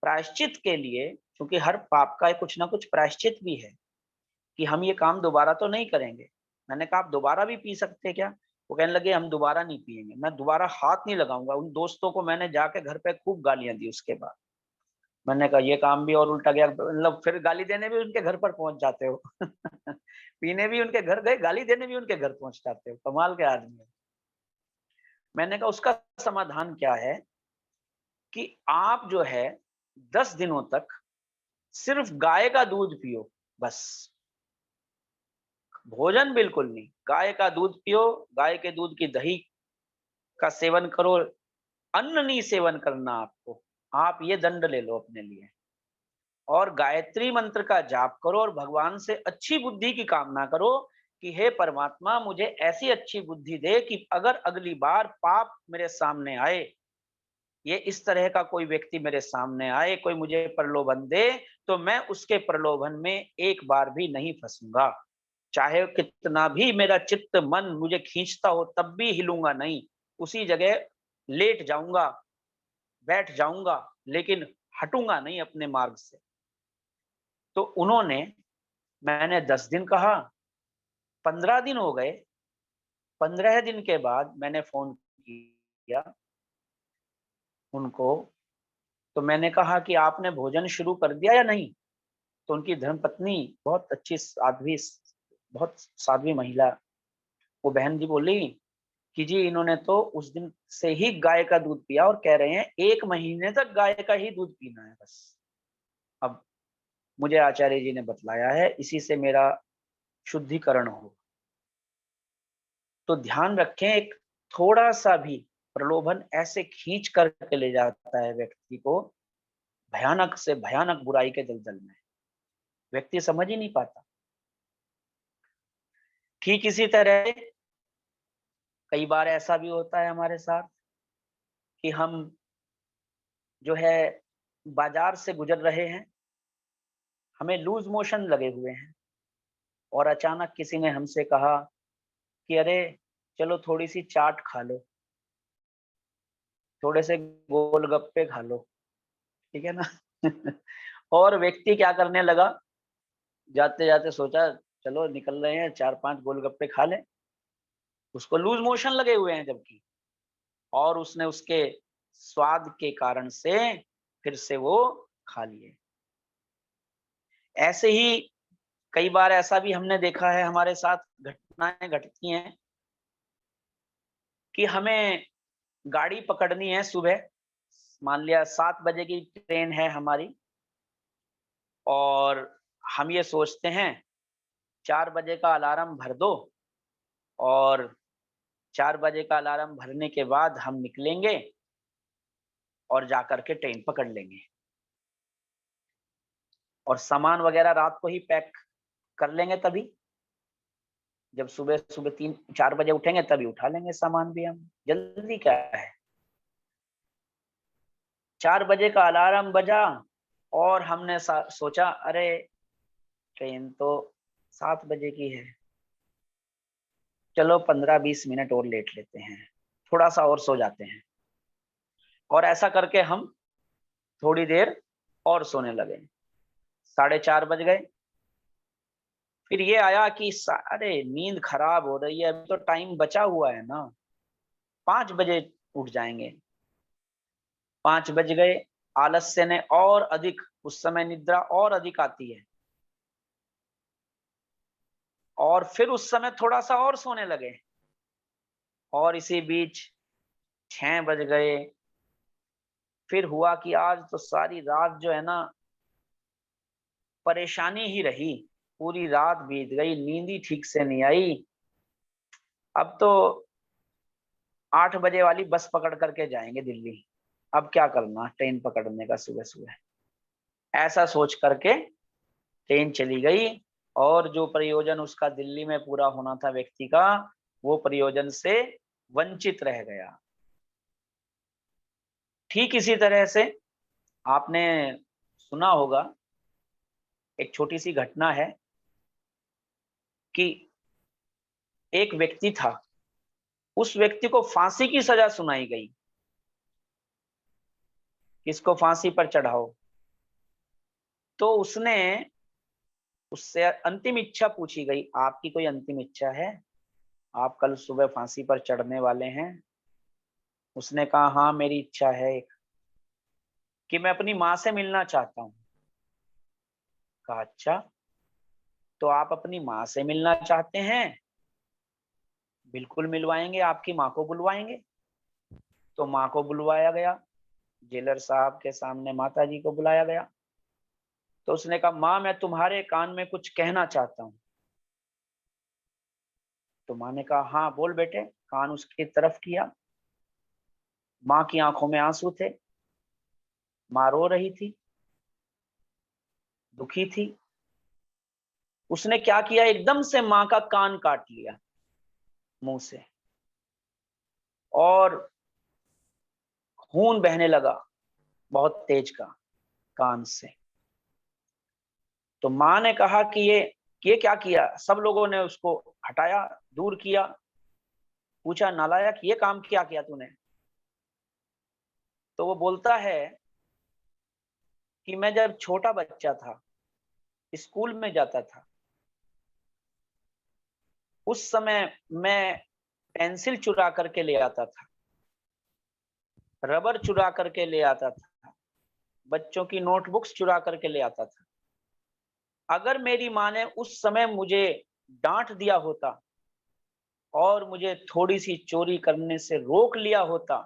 S4: प्रायश्चित के लिए, क्योंकि हर पाप का कुछ ना कुछ प्रायश्चित भी है कि हम ये काम दोबारा तो नहीं करेंगे। मैंने कहा आप दोबारा भी पी सकते क्या? वो कहने लगे हम दोबारा नहीं पिएंगे, मैं दोबारा हाथ नहीं लगाऊंगा। उन दोस्तों को मैंने जाके घर पे खूब गालियां दी उसके बाद। मैंने कहा ये काम भी और उल्टा गया, मतलब फिर गाली देने भी उनके घर पर पहुंच जाते हो पीने भी उनके घर गए, गाली देने भी उनके घर पहुंच जाते हो, कमाल के आदमी है। मैंने कहा उसका समाधान क्या है कि आप जो है 10 दिनों तक सिर्फ गाय का दूध पियो, बस भोजन बिल्कुल नहीं, गाय का दूध पियो, गाय के दूध की दही का सेवन करो, अन्न नहीं सेवन करना आपको। आप ये दंड ले लो अपने लिए और गायत्री मंत्र का जाप करो और भगवान से अच्छी बुद्धि की कामना करो कि हे परमात्मा मुझे ऐसी अच्छी बुद्धि दे कि अगर अगली बार पाप मेरे सामने आए, ये इस तरह का कोई व्यक्ति मेरे सामने आए, कोई मुझे प्रलोभन दे, तो मैं उसके प्रलोभन में एक बार भी नहीं फंसूंगा। चाहे कितना भी मेरा चित्त मन मुझे खींचता हो तब भी हिलूंगा नहीं, उसी जगह लेट जाऊंगा, बैठ जाऊंगा, लेकिन हटूंगा नहीं अपने मार्ग से। तो उन्होंने, मैंने 10 दिन कहा, 15 दिन हो गए। 15 दिन के बाद मैंने फोन किया उनको, तो मैंने कहा कि आपने भोजन शुरू कर दिया या नहीं? तो उनकी धर्मपत्नी, बहुत अच्छी साध्वी, बहुत साध्वी महिला, वो बहन जी बोली कि जी इन्होंने तो उस दिन से ही गाय का दूध पिया और कह रहे हैं 1 महीने तक गाय का ही दूध पीना है बस। अब मुझे आचार्य जी ने बतलाया है, इसी से मेरा शुद्धिकरण हो। तो ध्यान रखें, एक थोड़ा सा भी प्रलोभन ऐसे खींच करके ले जाता है व्यक्ति को भयानक से भयानक बुराई के दलदल में, व्यक्ति समझ ही नहीं पाता। ठीक इसी तरह कई बार ऐसा भी होता है हमारे साथ कि हम जो है बाजार से गुजर रहे हैं, हमें लूज मोशन लगे हुए हैं और अचानक किसी ने हमसे कहा कि अरे चलो थोड़ी सी चाट खा लो, थोड़े से गोलगप्पे खा लो, ठीक है ना और व्यक्ति क्या करने लगा, जाते जाते सोचा चलो निकल रहे हैं 4-5 गोलगप्पे खा लें, उसको लूज मोशन लगे हुए हैं जबकि, और उसने उसके स्वाद के कारण से फिर से वो खा लिए। ऐसे ही कई बार ऐसा भी हमने देखा है, हमारे साथ घटनाएं घटती हैं कि हमें गाड़ी पकड़नी है सुबह, मान लिया 7 बजे की ट्रेन है हमारी, और हम ये सोचते हैं 4 बजे का अलार्म भर दो और 4 बजे का अलार्म भरने के बाद हम निकलेंगे और जाकर के ट्रेन पकड़ लेंगे और सामान वगैरह रात को ही पैक कर लेंगे, तभी जब सुबह सुबह 3-4 बजे उठेंगे तभी उठा लेंगे सामान भी हम, जल्दी क्या है। 4 बजे का अलार्म बजा और हमने सोचा अरे ट्रेन तो 7 बजे की है, चलो 15-20 मिनट और लेट लेते हैं, थोड़ा सा और सो जाते हैं, और ऐसा करके हम थोड़ी देर और सोने लगे। 4:30 बज गए, फिर ये आया कि अरे नींद खराब हो रही है, अभी तो टाइम बचा हुआ है ना, 5 बजे उठ जाएंगे। 5 बज गए, आलस्य ने और अधिक, उस समय निद्रा और अधिक आती है, और फिर उस समय थोड़ा सा और सोने लगे, और इसी बीच 6 बज गए। फिर हुआ कि आज तो सारी रात जो है ना परेशानी ही रही, पूरी रात बीत गई, नींद ही ठीक से नहीं आई। अब तो 8 बजे वाली बस पकड़ करके जाएंगे दिल्ली, अब क्या करना ट्रेन पकड़ने का सुबह सुबह, ऐसा सोच करके ट्रेन चली गई और जो प्रयोजन उसका दिल्ली में पूरा होना था व्यक्ति का, वो प्रयोजन से वंचित रह गया। ठीक इसी तरह से आपने सुना होगा, एक छोटी सी घटना है कि एक व्यक्ति था, उस व्यक्ति को फांसी की सजा सुनाई गई, किसको फांसी पर चढ़ाओ। तो उससे अंतिम इच्छा पूछी गई, आपकी कोई अंतिम इच्छा है, आप कल सुबह फांसी पर चढ़ने वाले हैं। उसने कहा हाँ मेरी इच्छा है एक, कि मैं अपनी माँ से मिलना चाहता हूँ। कहा अच्छा, तो आप अपनी माँ से मिलना चाहते हैं, बिल्कुल मिलवाएंगे, आपकी माँ को बुलवाएंगे। तो माँ को बुलवाया गया, जेलर साहब के सामने माता जी को बुलाया गया। तो उसने कहा माँ मैं तुम्हारे कान में कुछ कहना चाहता हूँ। तो माँ ने कहा हाँ बोल बेटे। कान उसकी तरफ किया, माँ की आंखों में आंसू थे, माँ रो रही थी, दुखी थी। उसने क्या किया, एकदम से माँ का कान काट लिया मुंह से, और खून बहने लगा बहुत तेज का कान से। तो माँ ने कहा कि ये क्या किया। सब लोगों ने उसको हटाया, दूर किया। पूछा नालायक ये काम क्या किया तूने। तो वो बोलता है कि मैं जब छोटा बच्चा था, स्कूल में जाता था, उस समय मैं पेंसिल चुरा करके ले आता था, रबर चुरा करके ले आता था, बच्चों की नोटबुक्स चुरा करके ले आता था। अगर मेरी माँ ने उस समय मुझे डांट दिया होता और मुझे थोड़ी सी चोरी करने से रोक लिया होता,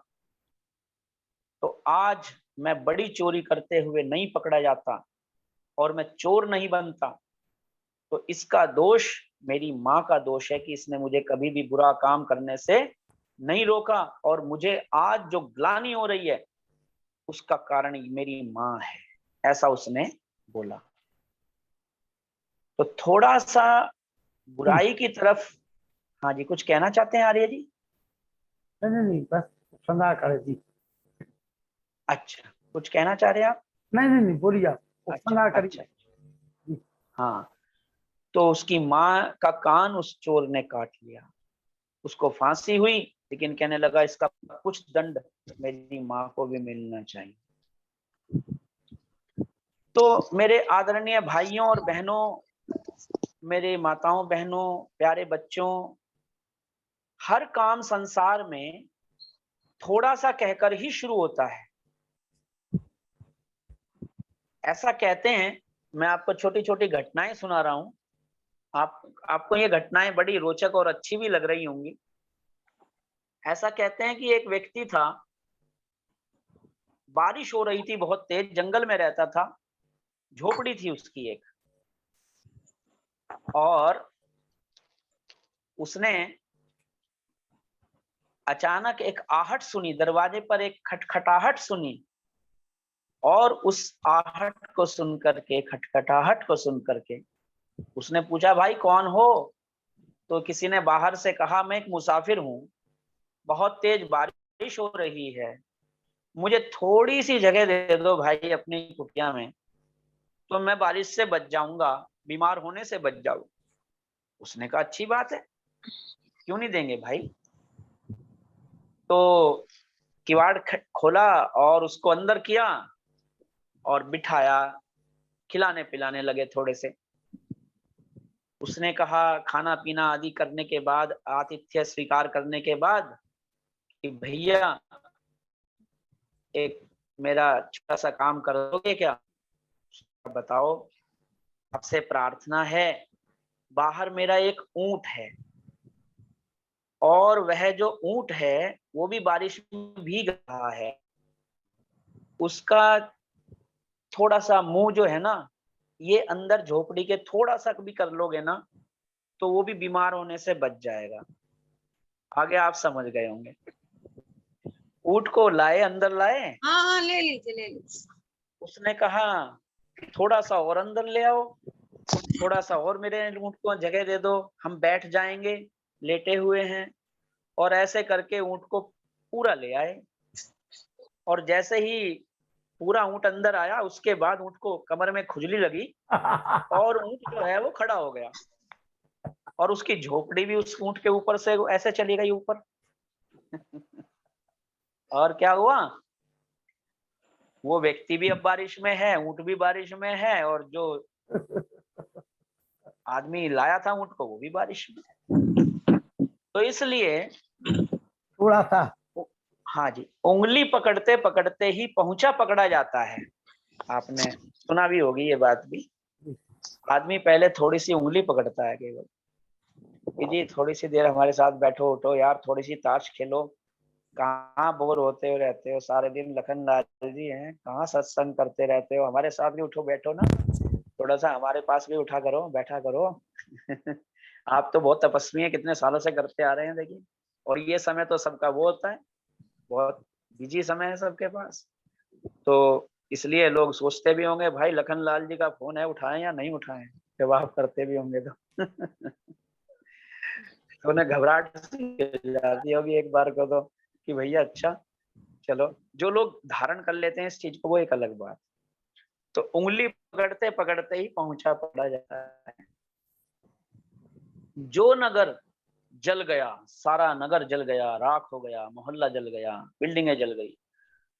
S4: तो आज मैं बड़ी चोरी करते हुए नहीं पकड़ा जाता और मैं चोर नहीं बनता। तो इसका दोष मेरी माँ का दोष है कि इसने मुझे कभी भी बुरा काम करने से नहीं रोका, और मुझे आज जो ग्लानि हो रही है उसका कारण मेरी माँ है, ऐसा उसने बोला। तो थोड़ा सा बुराई की तरफ, हाँ जी कुछ कहना चाहते हैं आर्य जी?
S2: नहीं बस संगार करे जी।
S4: अच्छा कुछ कहना चाह रहे हैं आप?
S2: नहीं बोलिए आप, संगार
S4: अच्छा
S2: करिए।
S4: अच्छा हाँ। तो उसकी माँ का कान उस चोर ने काट लिया, उसको फांसी हुई, लेकिन कहने लगा इसका कुछ दंड मेरी माँ को भी मिलना चाहिए। तो मेरे आदरणीय भाइयों और बहनों, मेरे माताओं बहनों, प्यारे बच्चों, हर काम संसार में थोड़ा सा कहकर ही शुरू होता है। ऐसा कहते हैं, मैं आपको छोटी छोटी घटनाएं सुना रहा हूं, आपको ये घटनाएं बड़ी रोचक और अच्छी भी लग रही होंगी। ऐसा कहते हैं कि एक व्यक्ति था, बारिश हो रही थी बहुत तेज, जंगल में रहता था, झोपड़ी थी उसकी एक, और उसने अचानक एक आहट सुनी, दरवाजे पर एक खटखटाहट सुनी, और उस आहट को सुन करके, खटखटाहट को सुन करके उसने पूछा भाई कौन हो। तो किसी ने बाहर से कहा मैं एक मुसाफिर हूं, बहुत तेज बारिश हो रही है, मुझे थोड़ी सी जगह दे दो भाई अपनी कुटिया में, तो मैं बारिश से बच जाऊंगा, बीमार होने से बच जाऊं। उसने कहा अच्छी बात है, क्यों नहीं देंगे भाई। तो किवाड़ खोला और उसको अंदर किया और बिठाया, खिलाने पिलाने लगे थोड़े से। उसने कहा खाना पीना आदि करने के बाद, आतिथ्य स्वीकार करने के बाद, कि भैया एक मेरा छोटा सा काम करोगे क्या? बताओ, आपसे प्रार्थना है, बाहर मेरा एक ऊंट है, और वह जो ऊंट है वो भी बारिश में भीग रहा है, उसका थोड़ा सा मुंह जो है ना, ये अंदर झोपड़ी के थोड़ा सा भी कर लोगे ना, तो वो भी बीमार होने से बच जाएगा। आगे आप समझ गए होंगे। ऊंट को लाए, अंदर लाए।
S5: हाँ ले लीजिए ले लीजिए।
S4: उसने कहा थोड़ा सा और अंदर ले आओ। थोड़ा सा और मेरे ऊँट को जगह दे दो, हम बैठ जाएंगे, लेटे हुए हैं। और ऐसे करके ऊँट को पूरा ले आए। और जैसे ही पूरा ऊँट अंदर आया, उसके बाद ऊँट को कमर में खुजली लगी और ऊँट जो है वो खड़ा हो गया, और उसकी झोपड़ी भी उस ऊँट के ऊपर से ऐसे चली गई ऊपर। और क्या हुआ, वो व्यक्ति भी अब बारिश में है, ऊँट भी बारिश में है, और जो आदमी लाया था ऊँट को वो भी बारिश में। तो इसलिए
S2: थोड़ा सा
S4: हाँ जी, उंगली पकड़ते पकड़ते ही पहुंचा पकड़ा जाता है। आपने सुना भी होगी ये बात भी। आदमी पहले थोड़ी सी उंगली पकड़ता है केवल कि जी थोड़ी सी देर हमारे साथ बैठो, उठो यार, थोड़ी सी ताश खेलो, कहाँ बोर होते हो रहते हो सारे दिन, लखन लाल जी हैं, कहाँ सत्संग करते रहते हो, हमारे साथ भी उठो बैठो ना, थोड़ा सा हमारे पास भी उठा करो, बैठा करो। आप तो बहुत तपस्वी हैं, कितने सालों से करते आ रहे हैं देखिए। और ये समय तो सबका वो होता है, बहुत बिजी समय है सबके पास, तो इसलिए लोग सोचते भी होंगे भाई लखन लाल जी का फोन है, उठाएं या नहीं उठाएं, जवाब करते भी होंगे तो। तो उन्हें घबराहट सी हो जाती होगी एक बार को तो कि भैया अच्छा चलो, जो लोग धारण कर लेते हैं इस चीज को वो एक अलग बात। तो उंगली पकड़ते पकड़ते ही पहुंचा पड़ा जाता है। जो नगर जल गया, सारा नगर जल गया, राख हो गया, मोहल्ला जल गया, बिल्डिंगें जल गई,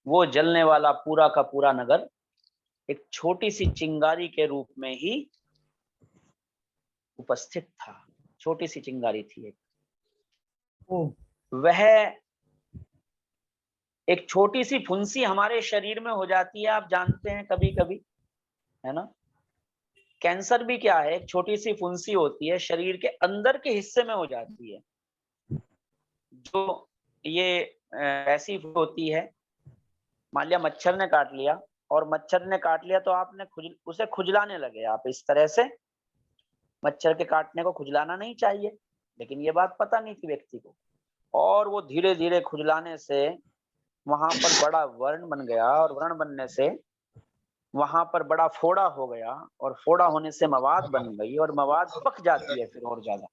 S4: वो जलने वाला पूरा का पूरा नगर एक छोटी सी चिंगारी के रूप में ही उपस्थित था। छोटी सी चिंगारी थी एक, वह एक छोटी सी फुंसी हमारे शरीर में हो जाती है, आप जानते हैं कभी कभी, है ना। कैंसर भी क्या है, एक छोटी सी फुंसी होती है, शरीर के अंदर के हिस्से में हो जाती है, जो ये ऐसी होती है, मान लिया मच्छर ने काट लिया, और मच्छर ने काट लिया तो आपने उसे खुजलाने लगे आप इस तरह से। मच्छर के काटने को खुजलाना नहीं चाहिए, लेकिन ये बात पता नहीं थी व्यक्ति को, और वो धीरे धीरे खुजलाने से वहां पर बड़ा व्रण बन गया, और व्रण बनने से वहां पर बड़ा फोड़ा हो गया, और फोड़ा होने से मवाद बन गई, और मवाद पक जाती है फिर और ज्यादा,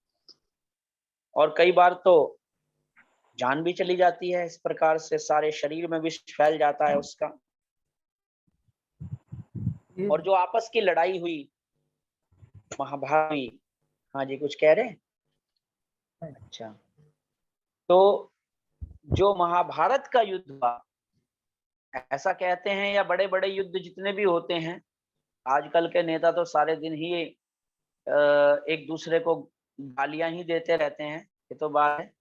S4: और कई बार तो जान भी चली जाती है। इस प्रकार से सारे शरीर में विष फैल जाता है उसका। और जो आपस की लड़ाई हुई, महाभारत हुई, हाँ जी कुछ कह रहे हैं? अच्छा, तो जो महाभारत का युद्ध हुआ, ऐसा कहते हैं, या बड़े बड़े युद्ध जितने भी होते हैं, आजकल के नेता तो सारे दिन ही एक दूसरे को गालियां ही देते रहते हैं, ये तो बात है।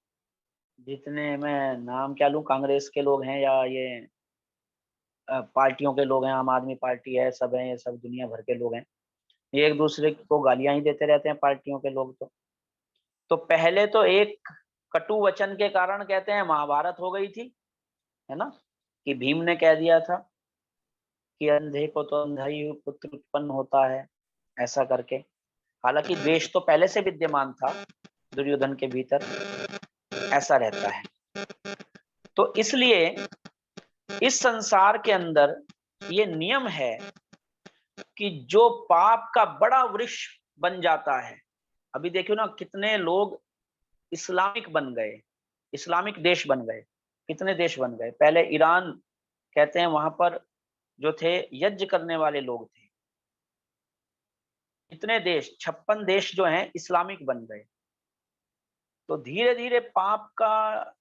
S4: जितने मैं नाम क्या लूं, कांग्रेस के लोग हैं या ये पार्टियों के लोग हैं, आम आदमी पार्टी है, सब है, ये सब दुनिया भर के लोग हैं, ये एक दूसरे को गालियां ही देते रहते हैं पार्टियों के लोग। तो पहले तो एक कटु वचन के कारण कहते हैं महाभारत हो गई थी, है ना, कि भीम ने कह दिया था कि अंधे को तो अंधा ही पुत्र उत्पन्न होता है, ऐसा करके। हालांकि द्वेष तो पहले से विद्यमान था दुर्योधन के भीतर, ऐसा रहता है। तो इसलिए इस संसार के अंदर ये नियम है कि जो पाप का बड़ा वृक्ष बन जाता है, अभी देखियो ना कितने लोग इस्लामिक बन गए, इस्लामिक देश बन गए, कितने देश बन गए। पहले ईरान कहते हैं वहां पर जो थे यज्ञ करने वाले लोग थे, इतने देश 56 देश जो हैं इस्लामिक बन गए। तो धीरे धीरे पाप का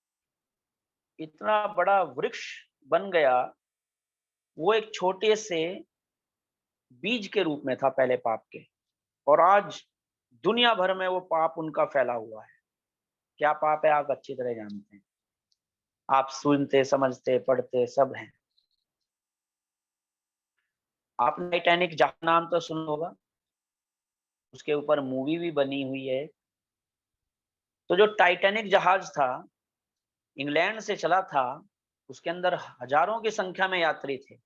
S4: इतना बड़ा वृक्ष बन गया, वो एक छोटे से बीज के रूप में था पहले पाप के, और आज दुनिया भर में वो पाप उनका फैला हुआ है। क्या पाप है आप अच्छी तरह जानते हैं, आप सुनते समझते पढ़ते सब हैं। आपने टाइटैनिक जहाज नाम तो सुना होगा, उसके ऊपर मूवी भी बनी हुई है। तो जो टाइटैनिक जहाज था, इंग्लैंड से चला था, उसके अंदर हजारों की संख्या में यात्री थे,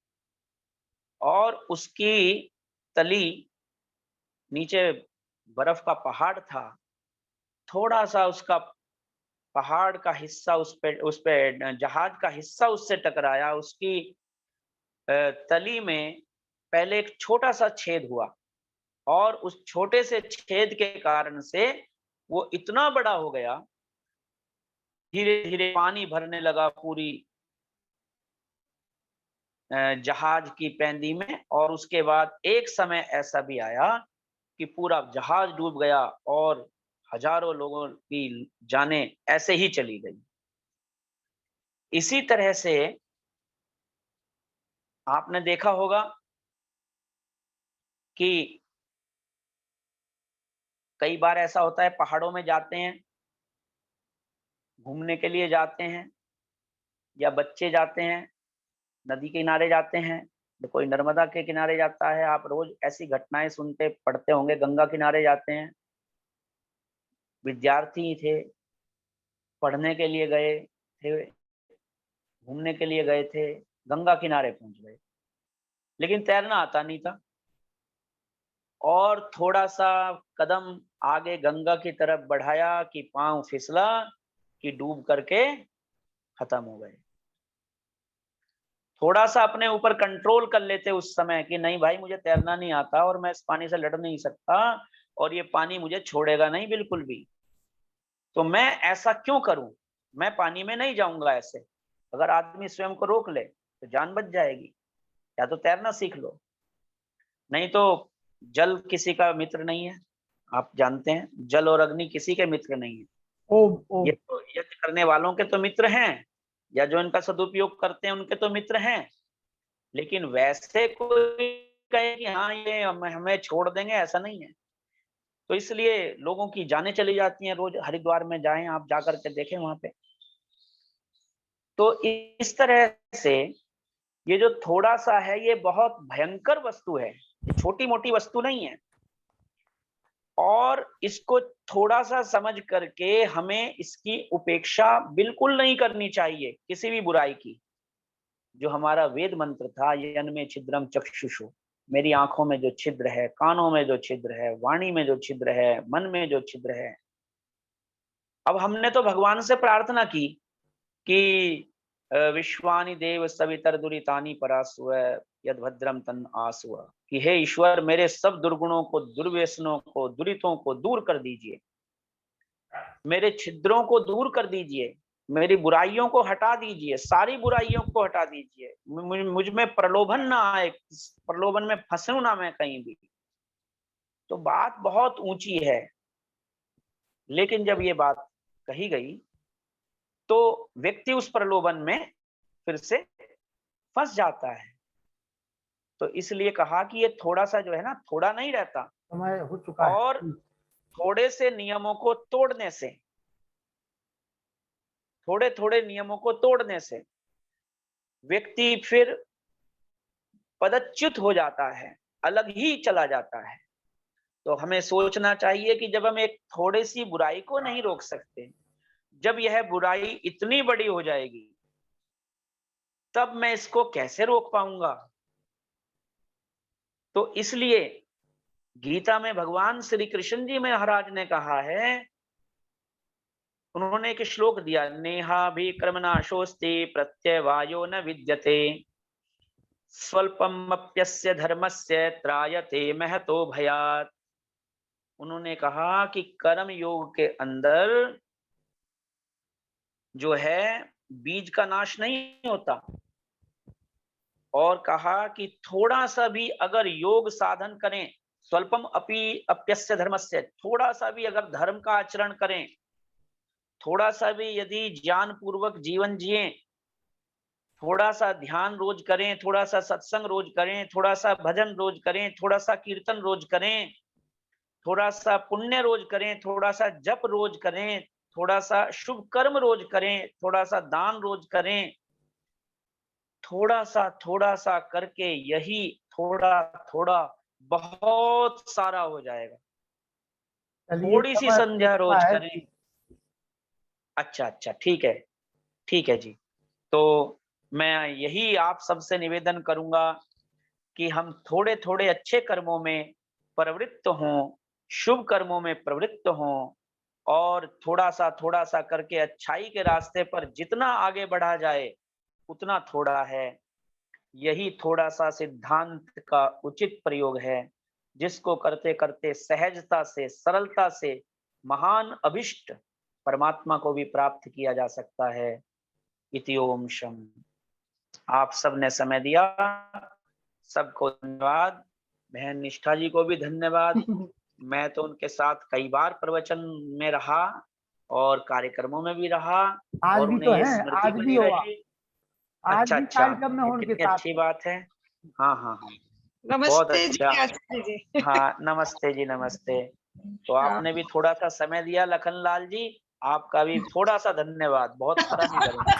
S4: और उसकी तली नीचे बर्फ का पहाड़ था, थोड़ा सा उसका पहाड़ का हिस्सा उस पे जहाज का हिस्सा उससे टकराया, उसकी तली में पहले एक छोटा सा छेद हुआ, और उस छोटे से छेद के कारण से वो इतना बड़ा हो गया, धीरे धीरे पानी भरने लगा पूरी जहाज की पैंदी में। और उसके बाद एक समय ऐसा भी आया कि पूरा जहाज डूब गया और हजारों लोगों की जानें ऐसे ही चली गई। इसी तरह से आपने देखा होगा कि कई बार ऐसा होता है, पहाड़ों में जाते हैं, घूमने के लिए जाते हैं, या बच्चे जाते हैं, नदी के किनारे जाते हैं, तो कोई नर्मदा के किनारे जाता है। आप रोज ऐसी घटनाएं सुनते पढ़ते होंगे, गंगा किनारे जाते हैं, विद्यार्थी थे, पढ़ने के लिए गए थे, घूमने के लिए गए थे, गंगा किनारे पहुंच गए, लेकिन तैरना आता नहीं था, और थोड़ा सा कदम आगे गंगा की तरफ बढ़ाया कि पांव फिसला कि डूब करके खत्म हो गए। थोड़ा सा अपने ऊपर कंट्रोल कर लेते उस समय कि नहीं भाई, मुझे तैरना नहीं आता और मैं इस पानी से लड़ नहीं सकता और ये पानी मुझे छोड़ेगा नहीं बिल्कुल भी, तो मैं ऐसा क्यों करूं, मैं पानी में नहीं जाऊंगा ऐसे। अगर आदमी स्वयं को रोक ले तो जान बच जाएगी। या तो तैरना सीख लो, नहीं तो जल किसी का मित्र नहीं है, आप जानते हैं, जल और अग्नि किसी के मित्र नहीं है।
S2: ओम
S4: ये तो यज्ञ करने वालों के तो मित्र हैं, या जो इनका सदुपयोग करते हैं उनके तो मित्र हैं, लेकिन वैसे कोई कहे कि हाँ ये हमें छोड़ देंगे, ऐसा नहीं है। तो इसलिए लोगों की जानें चली जाती हैं। रोज हरिद्वार में जाएं, आप जाकर के देखें वहां पे। तो इस तरह से ये जो थोड़ा सा है, ये बहुत भयंकर वस्तु है, ये छोटी मोटी वस्तु नहीं है। और इसको थोड़ा सा समझ करके हमें इसकी उपेक्षा बिल्कुल नहीं करनी चाहिए, किसी भी बुराई की। जो हमारा वेद मंत्र था, यन्मे छिद्रम चक्षुषु, मेरी आंखों में जो छिद्र है, कानों में जो छिद्र है, वाणी में जो छिद्र है, मन में जो छिद्र है। अब हमने तो भगवान से प्रार्थना की कि विश्वानि देव सवितर दुरितानि परासुव यद भद्रम तन आसुव, कि हे ईश्वर, मेरे सब दुर्गुणों को, दुर्व्यसनों को, दुरितों को दूर कर दीजिए, मेरे छिद्रों को दूर कर दीजिए, मेरी बुराइयों को हटा दीजिए, सारी बुराइयों को हटा दीजिए, मुझ में प्रलोभन ना आए, प्रलोभन में फंसूं ना मैं कहीं भी। तो बात बहुत ऊंची है, लेकिन जब ये बात कही गई तो व्यक्ति उस प्रलोभन में फिर से फंस जाता है। तो इसलिए कहा कि ये थोड़ा सा जो है ना, थोड़ा नहीं रहता,
S2: समय हो चुका है।
S4: और थोड़े से नियमों को तोड़ने से, थोड़े थोड़े नियमों को तोड़ने से व्यक्ति फिर पदच्युत हो जाता है, अलग ही चला जाता है। तो हमें सोचना चाहिए कि जब हम एक थोड़ी सी बुराई को नहीं रोक सकते, जब यह बुराई इतनी बड़ी हो जाएगी, तब मैं इसको कैसे रोक पाऊंगा। तो इसलिए गीता में भगवान श्री कृष्ण जी महाराज ने कहा है, उन्होंने एक श्लोक दिया, नेहाभिक्रमनाशोस्ति प्रत्यवायो न विद्यते स्वल्पमप्यस्य धर्मस्य त्रायते महतो भयात्। उन्होंने कहा कि कर्म योग के अंदर जो है बीज का नाश नहीं होता, और कहा कि थोड़ा सा भी अगर योग साधन करें, स्वल्पम अपि अप्यस्य धर्मस्य, थोड़ा सा भी अगर धर्म का आचरण करें, थोड़ा सा भी यदि ज्ञान पूर्वक जीवन जिए, थोड़ा सा ध्यान रोज करें, थोड़ा सा सत्संग रोज करें, थोड़ा सा भजन रोज करें, थोड़ा सा कीर्तन रोज करें, थोड़ा सा पुण्य रोज करें, थोड़ा सा जप रोज करें, थोड़ा सा शुभ कर्म रोज करें, थोड़ा सा दान रोज करें, थोड़ा सा करके यही थोड़ा थोड़ा बहुत सारा हो जाएगा।
S2: चलिए,
S4: थोड़ी सी
S2: समय हो
S4: संध्या
S2: चुका
S4: रोज
S2: है।
S4: करें। अच्छा, ठीक है, ठीक है जी। तो मैं यही आप सबसे निवेदन करूंगा कि हम थोड़े थोड़े अच्छे कर्मों में प्रवृत्त हों, शुभ कर्मों में प्रवृत्त हों, और थोड़ा सा करके अच्छाई के रास्ते पर जितना आगे बढ़ा जाए उतना थोड़ा है। यही थोड़ा सा सिद्धांत का उचित प्रयोग है। जिसको करते करते सहजता से, सरलता से महान अभिष्ट परमात्मा को भी प्राप्त किया जा सकता है। इति ओम शम। आप सबने समय दिया, सबको धन्यवाद। बहन निष्ठा जी को भी धन्यवाद। मैं तो उनके साथ कई बार प्रवचन में रहा और कार्यक्रमों में भी रहा,
S2: आज
S4: और
S2: भी
S4: उन्हें
S2: तो
S4: ये
S2: है,
S4: स्मृति
S2: आज भी
S4: बनी
S2: होगा,
S4: रही।
S2: आज
S4: अच्छा
S2: भी
S4: अच्छा,
S2: कार्यक्रम में हो
S4: ये
S2: उनके
S4: कितनी
S2: साथ।
S4: अच्छी बात है। हाँ हाँ हाँ, बहुत
S7: नमस्ते जी,
S4: अच्छा।
S7: आचार्य जी।
S4: हाँ नमस्ते जी, नमस्ते। तो आपने भी थोड़ा सा समय दिया लखन लाल जी, आपका भी थोड़ा सा धन्यवाद, बहुत सारा नहीं करूंगा।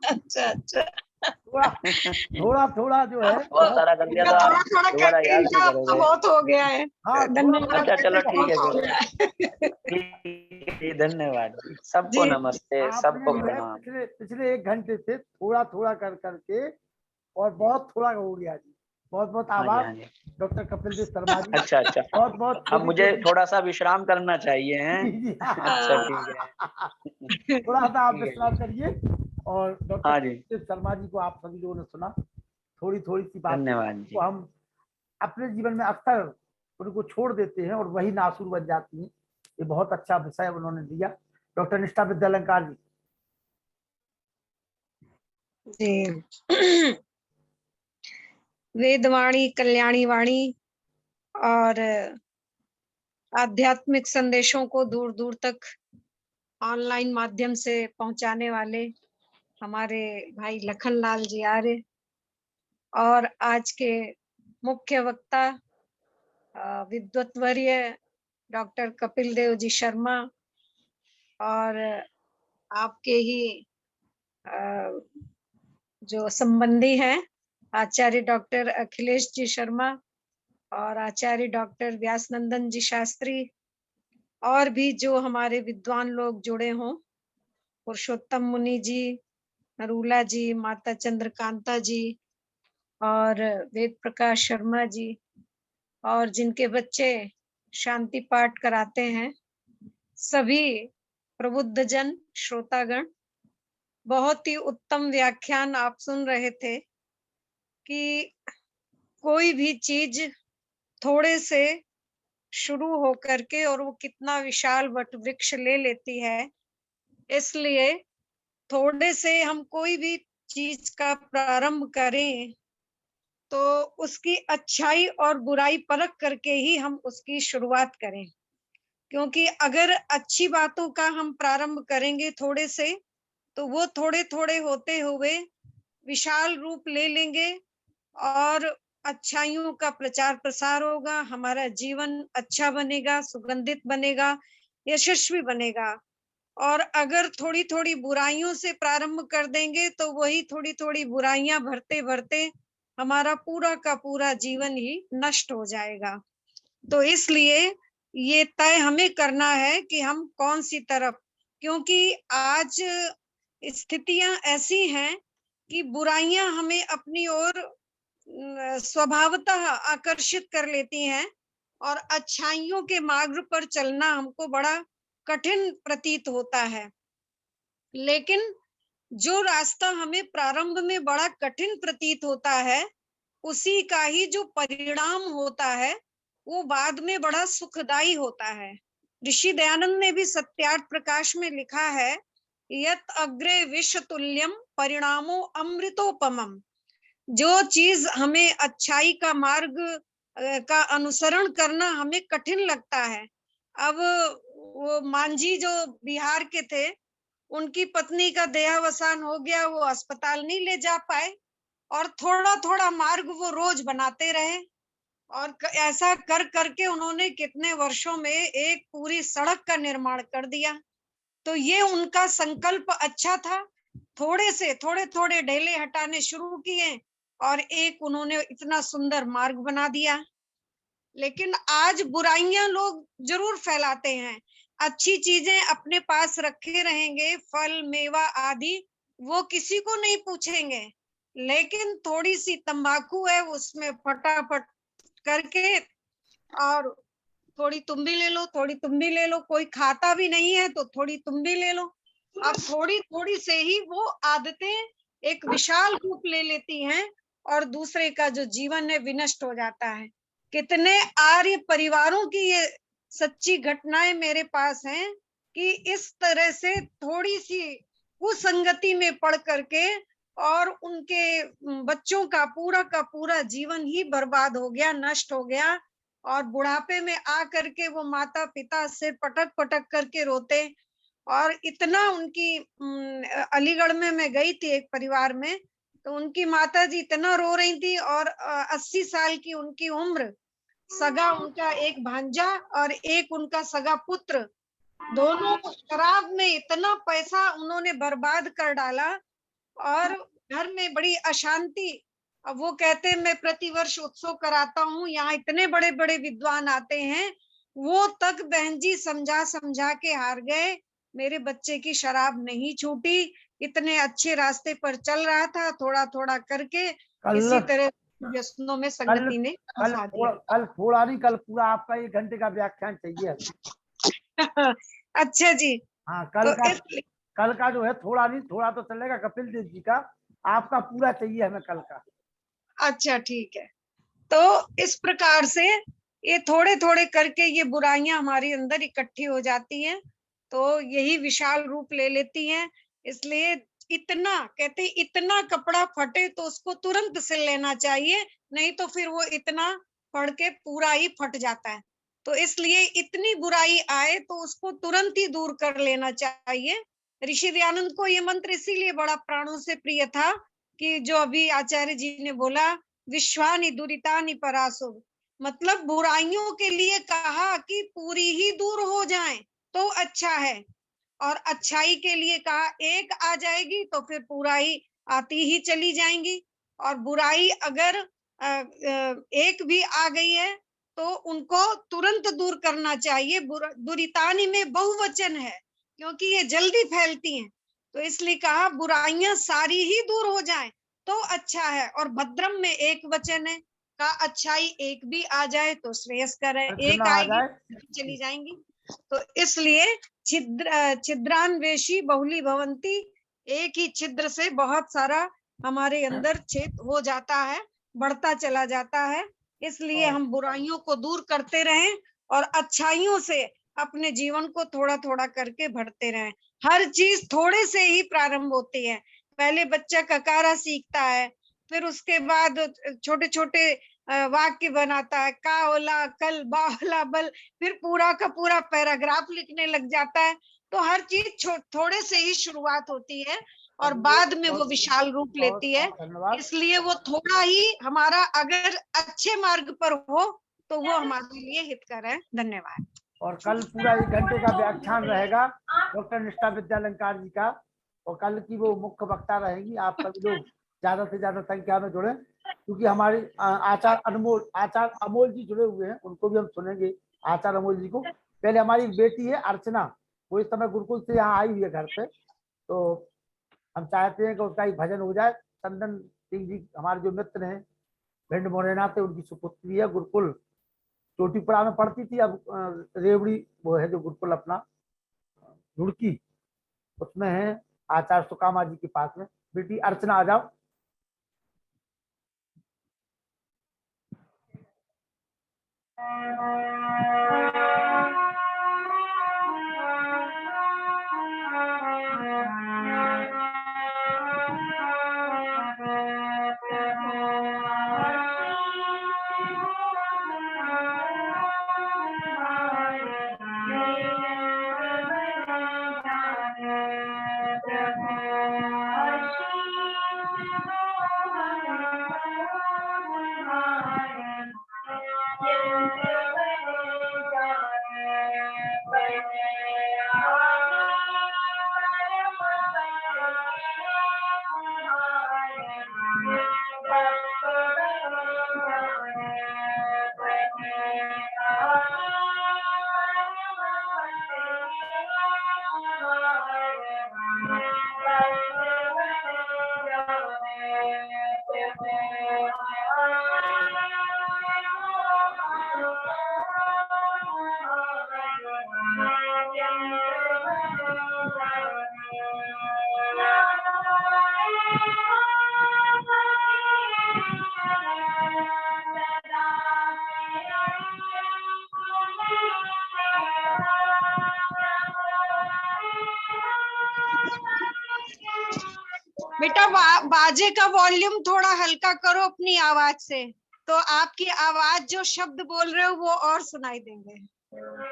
S7: अच्छा अच्छा,
S2: थोड़ा थोड़ा जो है
S4: बहुत सारा कर दिया था,
S7: थोड़ा थोड़ा
S4: दोबारा
S7: करके
S4: याद
S7: इनका
S4: नहीं
S7: अब तो
S4: करोगे।
S7: बहुत हो गया है।
S2: हाँ,
S7: धन्यवाद
S4: अच्छा चलो
S7: करके
S4: ठीक है
S7: बहुत हो
S4: फिर।
S7: गया है।
S4: ठीक है, धन्यवाद जी। सबको
S7: जी,
S4: नमस्ते,
S2: आपने
S4: सबको
S2: जो है
S4: प्रणाम।
S2: पिछले 1 घंटे से थोड़ा थोड़ा कर करके और बहुत थोड़ा हो गया जी। बहुत बहुत
S4: हाँ जी
S2: आभार
S4: हाँ जी।
S2: डॉक्टर कपिल देव शर्मा जी।
S4: अच्छा अच्छा,
S2: बहुत बहुत
S4: अब मुझे थोड़ा सा विश्राम करना चाहिए हैं। अच्छा ठीक है।
S2: थोड़ा सा आप
S4: ठीक है
S2: विश्राम
S4: जी।
S2: करिए। और डॉक्टर
S4: हाँ जी,
S2: कपिल देव शर्मा जी को आप सभी लोगों ने सुना, थोड़ी थोड़ी सी बात
S4: धन्यवाद
S2: को
S4: जी।
S2: हम अपने जीवन में अक्सर उनको छोड़ देते हैं और वही नासूर बन जाती हैं। ये बहुत अच्छा विषय उन्होंने दिया। डॉक्टर निष्ठा विद्यालंकार जी।
S7: जी। वेदवाणी, कल्याणी वाणी और आध्यात्मिक संदेशों को दूर दूर तक ऑनलाइन माध्यम से पहुंचाने वाले हमारे भाई लखन लाल जी आर्य और आज के मुख्य वक्ता विद्वतवर्य डॉक्टर कपिल देव जी शर्मा और आपके ही जो संबंधी हैं आचार्य डॉक्टर अखिलेश जी शर्मा और आचार्य डॉक्टर व्यासनंदन जी शास्त्री और भी जो हमारे विद्वान लोग जुड़े हों, पुरुषोत्तम मुनि जी, नरूला जी, माता चंद्रकांता जी और वेद प्रकाश शर्मा जी और जिनके बच्चे शांति पाठ कराते हैं, सभी प्रबुद्ध जन श्रोतागण, बहुत ही उत्तम व्याख्यान आप सुन रहे थे कि कोई भी चीज थोड़े से शुरू हो करके और वो कितना विशाल वट वृक्ष ले लेती है। इसलिए थोड़े से हम कोई भी चीज का प्रारंभ करें तो उसकी अच्छाई और बुराई परख करके ही हम उसकी शुरुआत करें, क्योंकि अगर अच्छी बातों का हम प्रारंभ करेंगे थोड़े से तो वो थोड़े थोड़े होते हुए विशाल रूप ले लेंगे और अच्छाइयों का प्रचार प्रसार होगा, हमारा जीवन अच्छा बनेगा, सुगंधित बनेगा, यशस्वी बनेगा। और अगर थोड़ी थोड़ी बुराइयों से प्रारंभ कर देंगे तो वही थोड़ी थोड़ी बुराइयां भरते भरते हमारा पूरा का पूरा जीवन ही नष्ट हो जाएगा। तो इसलिए ये तय हमें करना है कि हम कौन सी तरफ, क्योंकि आज स्थितियां ऐसी हैं कि बुराइयां हमें अपनी ओर स्वभावतः आकर्षित कर लेती हैं और अच्छाइयों के मार्ग पर चलना हमको बड़ा कठिन प्रतीत होता है। लेकिन जो रास्ता हमें प्रारंभ में बड़ा कठिन प्रतीत होता है, उसी का ही जो परिणाम होता है वो बाद में बड़ा सुखदाई होता है। ऋषि दयानंद ने भी सत्यार्थ प्रकाश में लिखा है, यत अग्रे विष तुल्यम परिणामो अमृतोपमम। जो चीज हमें अच्छाई का मार्ग का अनुसरण करना हमें कठिन लगता है। अब वो मांझी जो बिहार के थे, उनकी पत्नी का देहावसान हो गया, वो अस्पताल नहीं ले जा पाए और थोड़ा थोड़ा मार्ग वो रोज बनाते रहे और ऐसा कर करके उन्होंने कितने वर्षों में एक पूरी सड़क का निर्माण कर दिया। तो ये उनका संकल्प अच्छा था, थोड़े से थोड़े थोड़े ढेले हटाने शुरू किए और एक उन्होंने इतना सुंदर मार्ग बना दिया। लेकिन आज बुराइयां लोग जरूर फैलाते हैं, अच्छी चीजें अपने पास रखे रहेंगे, फल मेवा आदि वो किसी को नहीं पूछेंगे, लेकिन थोड़ी सी तंबाकू है उसमें फटाफट करके और थोड़ी तुम भी ले लो, थोड़ी तुम भी ले लो, कोई खाता भी नहीं है तो थोड़ी तुम भी ले लो। अब थोड़ी थोड़ी से ही वो आदतें एक विशाल रूप ले लेती हैं और दूसरे का जो जीवन है विनष्ट हो जाता है। कितने आर्य परिवारों की ये सच्ची घटनाएं मेरे पास हैं कि इस तरह से थोड़ी सी कुसंगति में पड़ करके और उनके बच्चों का पूरा जीवन ही बर्बाद हो गया, नष्ट हो गया। और बुढ़ापे में आ करके वो माता पिता से पटक पटक करके रोते। और इतना उनकी अलीगढ़ में मैं गई थी एक परिवार में, तो उनकी माता जी इतना रो रही थी और 80 साल की उनकी उम्र, सगा उनका एक भांजा और एक उनका सगा पुत्र, दोनों शराब में इतना पैसा उन्होंने बर्बाद कर डाला और घर में बड़ी अशांति। अब वो कहते हैं मैं प्रतिवर्ष उत्सव कराता हूँ, यहाँ इतने बड़े बड़े विद्वान आते हैं, वो तक बहन जी समझा समझा के हार गए। मेरे बच्चे की शराब नहीं छूटी, इतने अच्छे रास्ते पर चल रहा था, थोड़ा थोड़ा करके किसी तरह व्यसनों में संगति ने फंसा दिया।
S2: कल थोड़ा नहीं, कल पूरा आपका 1 घंटे का व्याख्यान चाहिए।
S7: अच्छा जी।
S2: हाँ,
S7: तो
S2: कल का जो है थोड़ा नहीं, थोड़ा तो चलेगा कपिल देव जी का, आपका पूरा चाहिए हमें कल का।
S7: अच्छा ठीक है। तो इस प्रकार से ये थोड़े थोड़े करके ये बुराइयां हमारे अंदर इकट्ठी हो जाती हैं, तो यही विशाल रूप ले लेती हैं। इसलिए इतना कहते इतना कपड़ा फटे तो उसको तुरंत सिल लेना चाहिए, नहीं तो फिर वो इतना फट के पूरा ही फट जाता है। तो इसलिए इतनी बुराई आए तो उसको तुरंत ही दूर कर लेना चाहिए। ऋषि दयानंद को ये मंत्र इसीलिए बड़ा प्राणों से प्रिय था कि जो अभी आचार्य जी ने बोला, विश्वानि दुरितानि परासो, मतलब बुराइयों के लिए कहा कि पूरी ही दूर हो जाएं तो अच्छा है, और अच्छाई के लिए कहा एक आ जाएगी तो फिर पूरा ही आती ही चली जाएंगी। और बुराई अगर एक भी आ गई है तो उनको तुरंत दूर करना चाहिए। दुरितानी में बहुवचन है क्योंकि ये जल्दी फैलती हैं, तो इसलिए कहा बुराइयां सारी ही दूर हो जाएं तो अच्छा है। और भद्रम में एक वचन है, का अच्छाई एक भी आ जाए तो श्रेयस्कर है, एक आएगी चली जाएंगी। तो इसलिए छिद्रान्वेषी बहुली भवंती, एक ही छिद्र से बहुत सारा हमारे अंदर छेद हो जाता है, बढ़ता चला जाता है। इसलिए हम बुराइयों को दूर करते रहें और अच्छाइयों से अपने जीवन को थोड़ा थोड़ा करके बढ़ते रहें। हर चीज थोड़े से ही प्रारंभ होती है। पहले बच्चा ककारा सीखता है, फिर उसके बाद छोटे छोटे वाक्य बनाता है, का ओला कल बावला बल, फिर पूरा का पूरा पैराग्राफ लिखने लग जाता है। तो हर चीज थोड़े से ही शुरुआत होती है और बाद में वो विशाल रूप लेती है। इसलिए वो थोड़ा ही हमारा अगर अच्छे मार्ग पर हो तो वो हमारे लिए हितकर है। धन्यवाद।
S2: और कल पूरा 1 घंटे का व्याख्यान रहेगा डॉक्टर निष्ठा विद्यालंकार जी का, और कल की वो मुख्य वक्ता रहेंगी। आप सभी लोग ज्यादा से ज्यादा संख्या में जुड़े, क्योंकि हमारे आचार्य अमोल जी जुड़े हुए हैं, उनको भी हम सुनेंगे। आचार्य अमोल जी को, पहले हमारी बेटी है अर्चना, वो इस समय गुरुकुल से यहाँ आई हुई है घर पे, तो हम चाहते हैं कि उसका एक भजन हो जाए। चंदन सिंह जी हमारे जो मित्र हैं भिंड मोरेना से, उनकी सुपुत्री है, गुरुकुल चोटीपुरा में पढ़ती थी, अब रेवड़ी वो है जो गुरुकुल अपना रुड़की, उसमें है आचार्य सुकामा जी के पास में। बेटी अर्चना आ जाओ।
S7: बेटा बाजे का वॉल्यूम थोड़ा हल्का करो अपनी आवाज से, तो आपकी आवाज जो शब्द बोल रहे हो वो और सुनाई देंगे।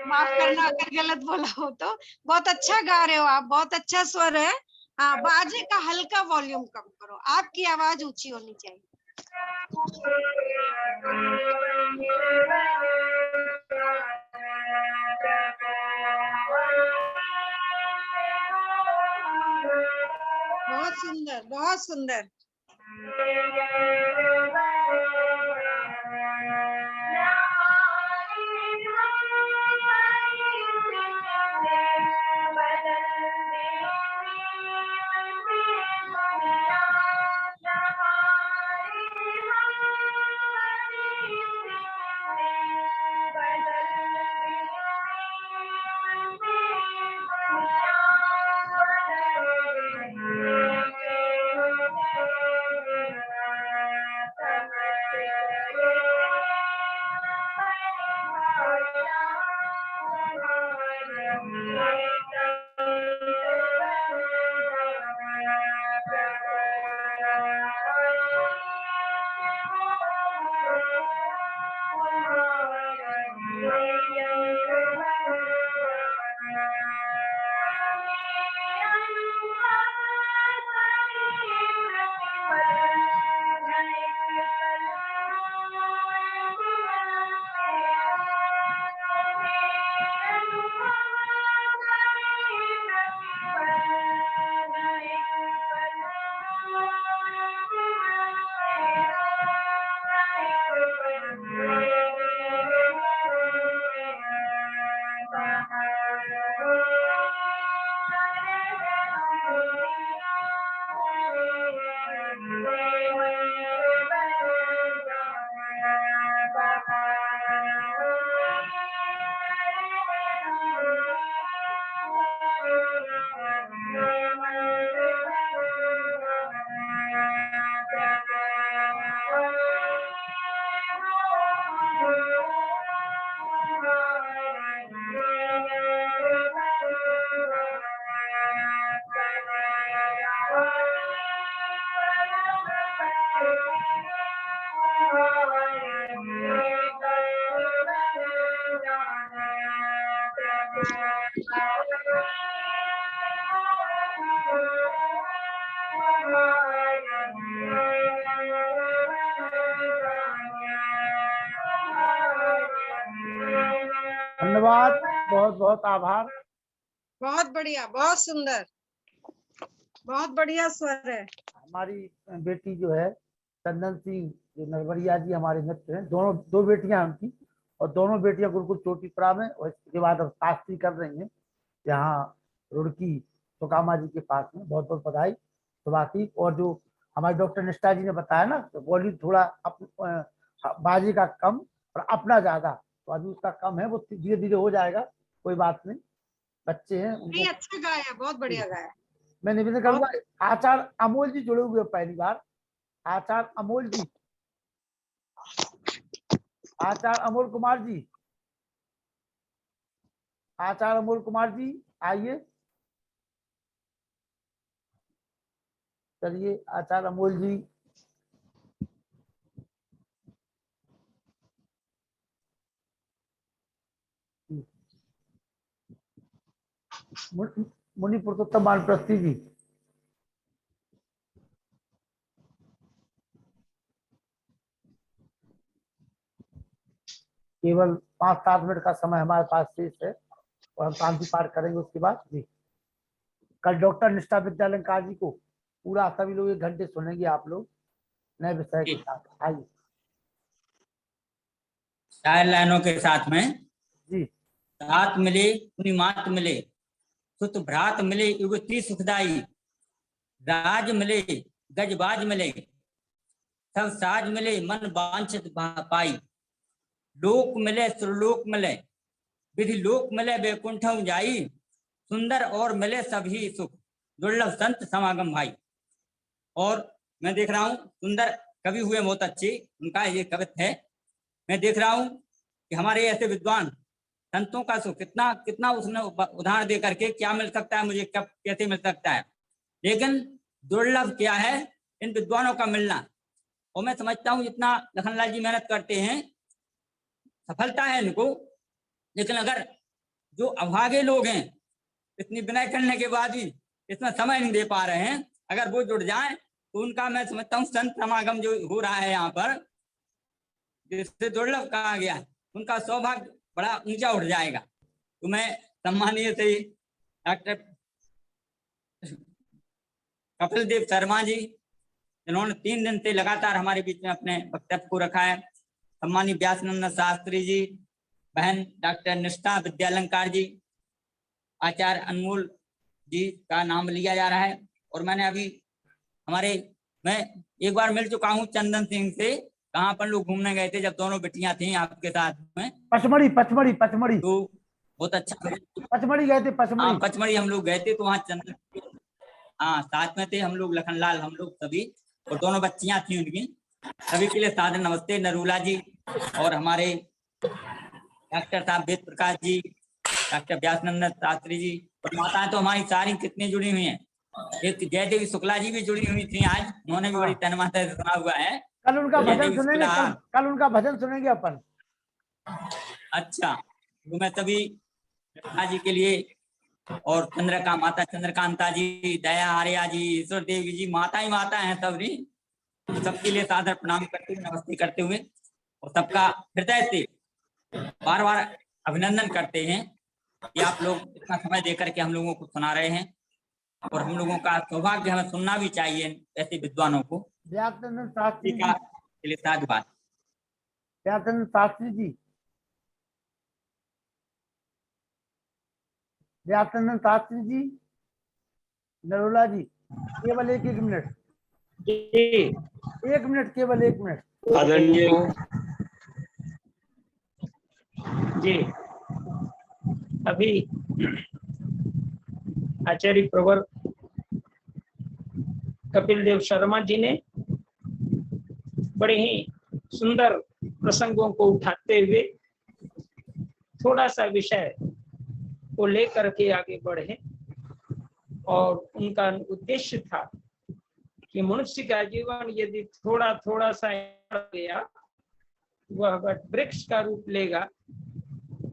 S7: माफ करना अगर गलत बोला हो तो। बहुत अच्छा गा रहे हो आप, बहुत अच्छा स्वर है। हाँ, बाजे का हल्का वॉल्यूम कम करो, आपकी आवाज ऊंची होनी चाहिए। बहुत सुंदर, बहुत सुंदर।
S2: धन्यवाद, बहुत बहुत आभार।
S7: बहुत बढ़िया, बहुत सुंदर, बहुत बढ़िया स्वर है।
S2: हमारी बेटी जो है चंदन सिंह जो नरवरिया जी हमारे मित्र हैं, दोनों दो बेटियां हैं उनकी, और दोनों बेटियां गुरुकुल चोटीपुरा में और इसके बाद अब शास्त्री कर रही हैं यहाँ रुड़की सुकामा जी के पास में। बहुत बहुत बधाई सुभाषी। और जो हमारे डॉक्टर निष्ठा जी ने बताया ना, तो वॉल्यूम थोड़ा बाजी का कम और अपना ज्यादा, तो अभी उसका कम है, वो धीरे धीरे हो जाएगा, कोई बात नहीं, बच्चे हैं
S7: नहीं,
S2: उनको।
S7: अच्छा गाया, बहुत बढ़िया गाया।
S2: मैं निवेदन करूंगा, आचार्य अमोल जी जुड़े हुए पहली बार। आचार्य अमोल जी, आचार्य अमोल कुमार जी, आचार्य अमोल कुमार जी आइए। चलिए आचार्य अमोल जी, मुनि पुरुषोत्तम वानप्रस्थी जी, केवल 5-7 मिनट का समय हमारे पास शेष है और हम शांति पाठ करेंगे उसके बाद जी। कल डॉक्टर निष्ठा विद्यालंकार जी को पूरा सभी लोग 1 घंटे सुनेंगे आप लोग नए विषय के साथ। आइए।
S6: चार लाइनों के साथ में
S2: जी।
S6: तात मिले पुनिमात मिले सुत भ्रात मिले युगति सुखदाई, राज मिले गजबाज मिले सब साज मिले मन वांछित पाई, लोक मिले सुरलोक मिले विधि लोक मिले वैकुंठ जाई, सुंदर और मिले सभी सुख दुर्लभ संत समागम भाई। और मैं देख रहा हूँ सुंदर कवि हुए बहुत अच्छे, उनका ये कवित्व है। मैं देख रहा हूँ कि हमारे ऐसे विद्वान संतों का सुख कितना कितना उसने उदाहरण दे करके क्या मिल सकता है मुझे, कब कैसे मिल सकता है, लेकिन दुर्लभ क्या है इन विद्वानों का मिलना। और मैं समझता हूँ जितना लखनलाल जी मेहनत करते हैं सफलता है इनको, लेकिन अगर जो अभागे लोग हैं इतनी विनय करने के बाद भी इतना समय नहीं दे पा रहे हैं, अगर वो जुड़ जाएं तो उनका मैं समझता हूँ संत समागम जो हो रहा है यहाँ पर, जिससे दुर्लभ कहा गया, उनका सौभाग्य बड़ा ऊंचा उठ जाएगा। तो मैं सम्मानीय से डॉक्टर कपिल देव शर्मा जी, जिन्होंने 3 दिन से लगातार हमारे बीच में अपने वक्तव्य को रखा है, सम्मानीय व्यासनंदन शास्त्री जी, बहन डॉक्टर निष्ठा विद्यालंकार जी, आचार्य अनमोल जी का नाम लिया जा रहा है। और मैंने अभी मैं एक बार मिल चुका हूँ चंदन सिंह से, कहाँ पर लोग घूमने गए थे जब दोनों बेटियां थी आपके साथ में,
S2: पचमढ़ी
S6: तो बहुत अच्छा,
S2: पचमढ़ी गए थे,
S6: पचमढ़ी हम लोग गए थे, तो वहाँ चंदन साथ में थे हम लोग, लखनलाल हम लोग सभी, और दोनों बच्चियां थी उनकी। सभी के लिए सादर नमस्ते। नरूला जी और हमारे डॉक्टर साहब वेद प्रकाश जी, डॉक्टर व्यासनंदन शास्त्री जी, और माताएं तो हमारी सारी कितनी जुड़ी हुई हैं। एक जयदेवी शुक्ला जी भी जुड़ी हुई थी आज, उन्होंने भी बड़ी तन्माता से सुना हुआ है।
S2: कल उनका भजन सुनेंगे, कल उनका भजन सुनेंगे अपन।
S6: अच्छा, तो मैं सभी जी के लिए और माता चंद्रकांता जी, दया आर्या जी, ईश्वर देवी जी, माता ही माता है सबरी, सबके लिए सादर प्रणाम करते हुए, नमस्ते करते हुए, और सबका हृदय से बार बार अभिनंदन करते हैं कि आप लोग इतना समय देकर के हम लोगों को सुना रहे हैं, और हम लोगों का सौभाग्य, हमें सुनना भी चाहिए ऐसे विद्वानों को।
S2: व्यासनंदन शास्त्री जी
S6: के लिए साधुवाद।
S2: व्यासनंदन शास्त्री जी, व्यासनंदन शास्त्री जी, नरोला जी, केवल एक मिनट, 1 मिनट, केवल 1 मिनट।
S8: आदरणीय
S1: जी, अभी आचार्य प्रवर कपिल देव शर्मा जी ने बड़े ही सुंदर प्रसंगों को उठाते हुए थोड़ा सा विषय को लेकर के आगे बढ़े, और उनका उद्देश्य था कि मनुष्य का जीवन यदि थोड़ा थोड़ा सा गया, वह वृक्ष का रूप लेगा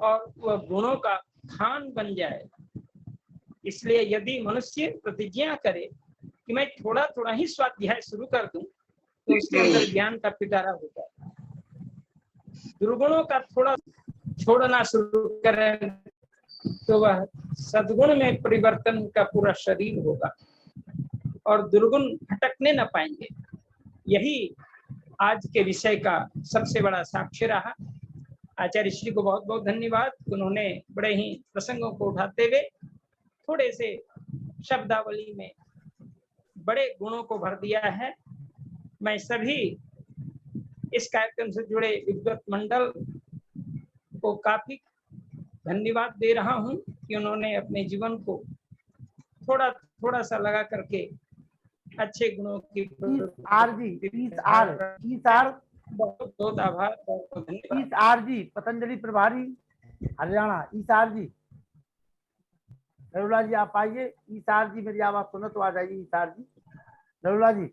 S1: और वह गुणों का खान बन जाएगा। इसलिए यदि मनुष्य प्रतिज्ञा करे कि मैं थोड़ा थोड़ा ही स्वाध्याय शुरू कर दूं, तो उसके अंदर ज्ञान का पिटारा होता है। दुर्गुणों का थोड़ा छोड़ना शुरू करें तो वह सद्गुण में परिवर्तन का पूरा शरीर होगा और दुर्गुण भटकने न पाएंगे। यही आज के विषय का सबसे बड़ा साक्ष्य रहा। आचार्य श्री को बहुत बहुत धन्यवाद, उन्होंने बड़े ही प्रसंगों को उठाते हुए थोड़े से शब्दावली में बड़े गुणों को भर दिया है। मैं सभी इस कार्यक्रम से जुड़े विद्वत मंडल को काफी धन्यवाद दे रहा हूं कि उन्होंने अपने जीवन को थोड़ा थोड़ा सा लगा करके अच्छे गुणों की बहुत बहुत आभार, बहुत धन्यवाद।
S2: ईसार जी, पतंजलि प्रभारी हरियाणा, ईसार जी, नरूला जी आप आइए। ईसार जी मेरी आवाज सुनो तो आ जाइए। ईसार जी, नरूला जी।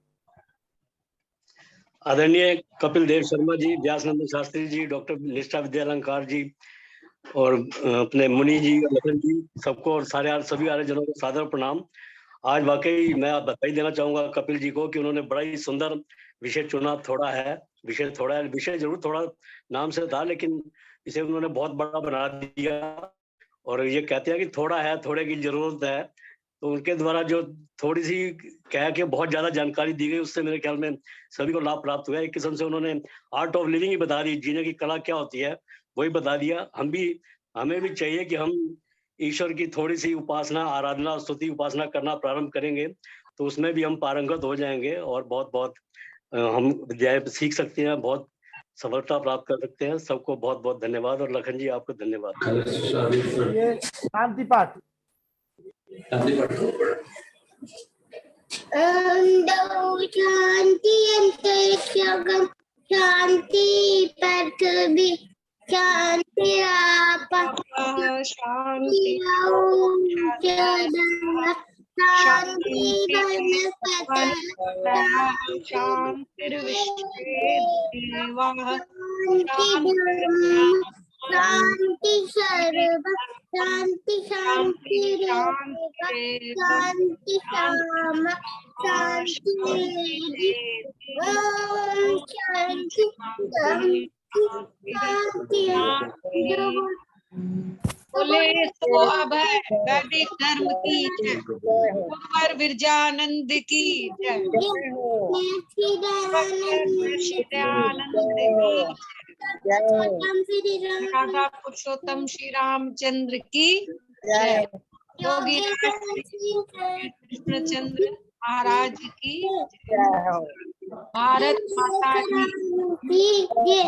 S8: आदरणीय कपिल देव शर्मा जी, व्यासनंदन शास्त्री जी, डॉक्टर निष्ठा विद्यालंकार जी, और अपने मुनि जी, लखन जी, सबको और सभी आर्यजनों को सादर प्रणाम। आज वाकई मैं बधाई देना चाहूंगा कपिल जी को कि उन्होंने बड़ा ही सुंदर विषय चुना। विषय जरूर थोड़ा नाम से था, लेकिन इसे उन्होंने बहुत बड़ा बना दिया। और ये कहते हैं कि थोड़ा है, थोड़े की जरूरत है, तो उनके द्वारा जो थोड़ी सी कह के बहुत ज्यादा जानकारी दी गई, उससे मेरे ख्याल में सभी को लाभ प्राप्त हुआ। एक किस्म से उन्होंने आर्ट ऑफ लिविंग ही बता दी, जीने की कला क्या होती है वही बता दिया। हमें भी चाहिए कि हम ईश्वर की थोड़ी सी उपासना, आराधना, स्तुति, उपासना करना प्रारंभ करेंगे तो उसमें भी हम पारंगत हो जाएंगे और बहुत बहुत हम विद्याएं सीख सकते हैं, बहुत सफलता प्राप्त कर सकते हैं। सबको बहुत बहुत धन्यवाद, और लखन जी आपको धन्यवाद।
S2: ये शांति पाठ।
S9: शांति अंतरिक्षगम, शांति पृथ्वी, शांति आपा, शांति शांति वनस्पतयः
S7: शांतिर्विश्वे देवाः
S9: शांति सर्व शांति शांति शांति शाम शांति ओम शांति शांति
S7: बोले सो अभय वैदिक धर्म की जय, कुंवर विरजानंद की जय, सच्चिदानंद की राधा पुरुषोत्तम श्री रामचंद्र की जय, योगी कृष्णचंद्र महाराज की जय, भारत माता की जय,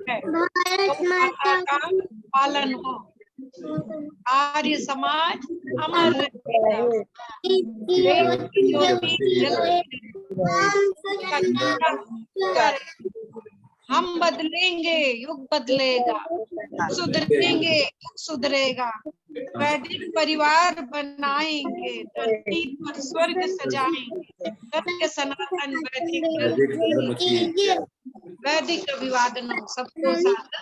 S9: भारत माता
S7: का पालन हो, आर्य समाज अमर रहेगा। हम बदलेंगे युग बदलेगा, सुधरेंगे युग सुधरेगा, वैदिक परिवार बनाएंगे, धरती पर स्वर्ग सजाएंगे, सत्य सनातन वैदिक अभिवादन सबको सादर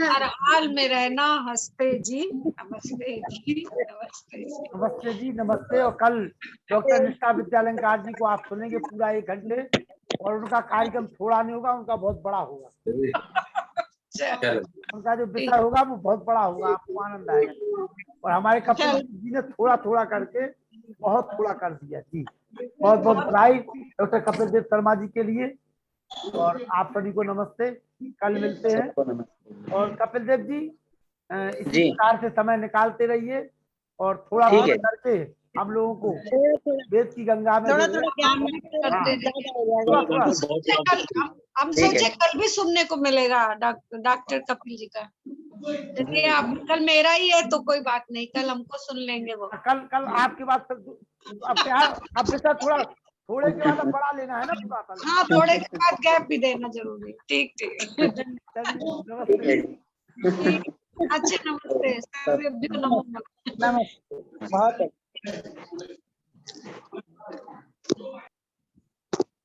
S7: हर हाल में रहना हंसते जी, नमस्ते जी, नमस्ते जी,
S2: नमस्ते जी, नमस्ते। और कल डॉक्टर निष्ठा विद्यालंकार जी को आप सुनेंगे पूरा 1 घंटे, और उनका कार्यक्रम थोड़ा नहीं होगा, उनका बहुत बड़ा होगा। उनका जो विषय होगा वो बहुत बड़ा होगा, आपको आनंद आएगा। और हमारे कपिल जी ने थोड़ा थोड़ा करके बहुत थोड़ा कर दिया जी। बहुत बहुत बधाई डॉक्टर कपिल देव शर्मा जी के लिए। और आप सभी को नमस्ते, कल मिलते हैं। और कपिल देव जी इसी प्रकार से समय निकालते रहिए, और थोड़ा थोड़ा करके हम लोगों को वेद की गंगा में
S7: हम सोचे कल भी सुनने को मिलेगा डॉक्टर कपिल जी का। देखिए आप कल मेरा ही है तो कोई बात नहीं, कल हमको सुन लेंगे वो।
S2: कल आपकी बात अब बेटा थोड़े के बाद बड़ा लेना है ना पूरा।
S7: हाँ, थोड़े के बाद गैप भी देना जरूरी। ठीक ठीक। अच्छा, नमस्ते।
S2: नमस्ते। बहुत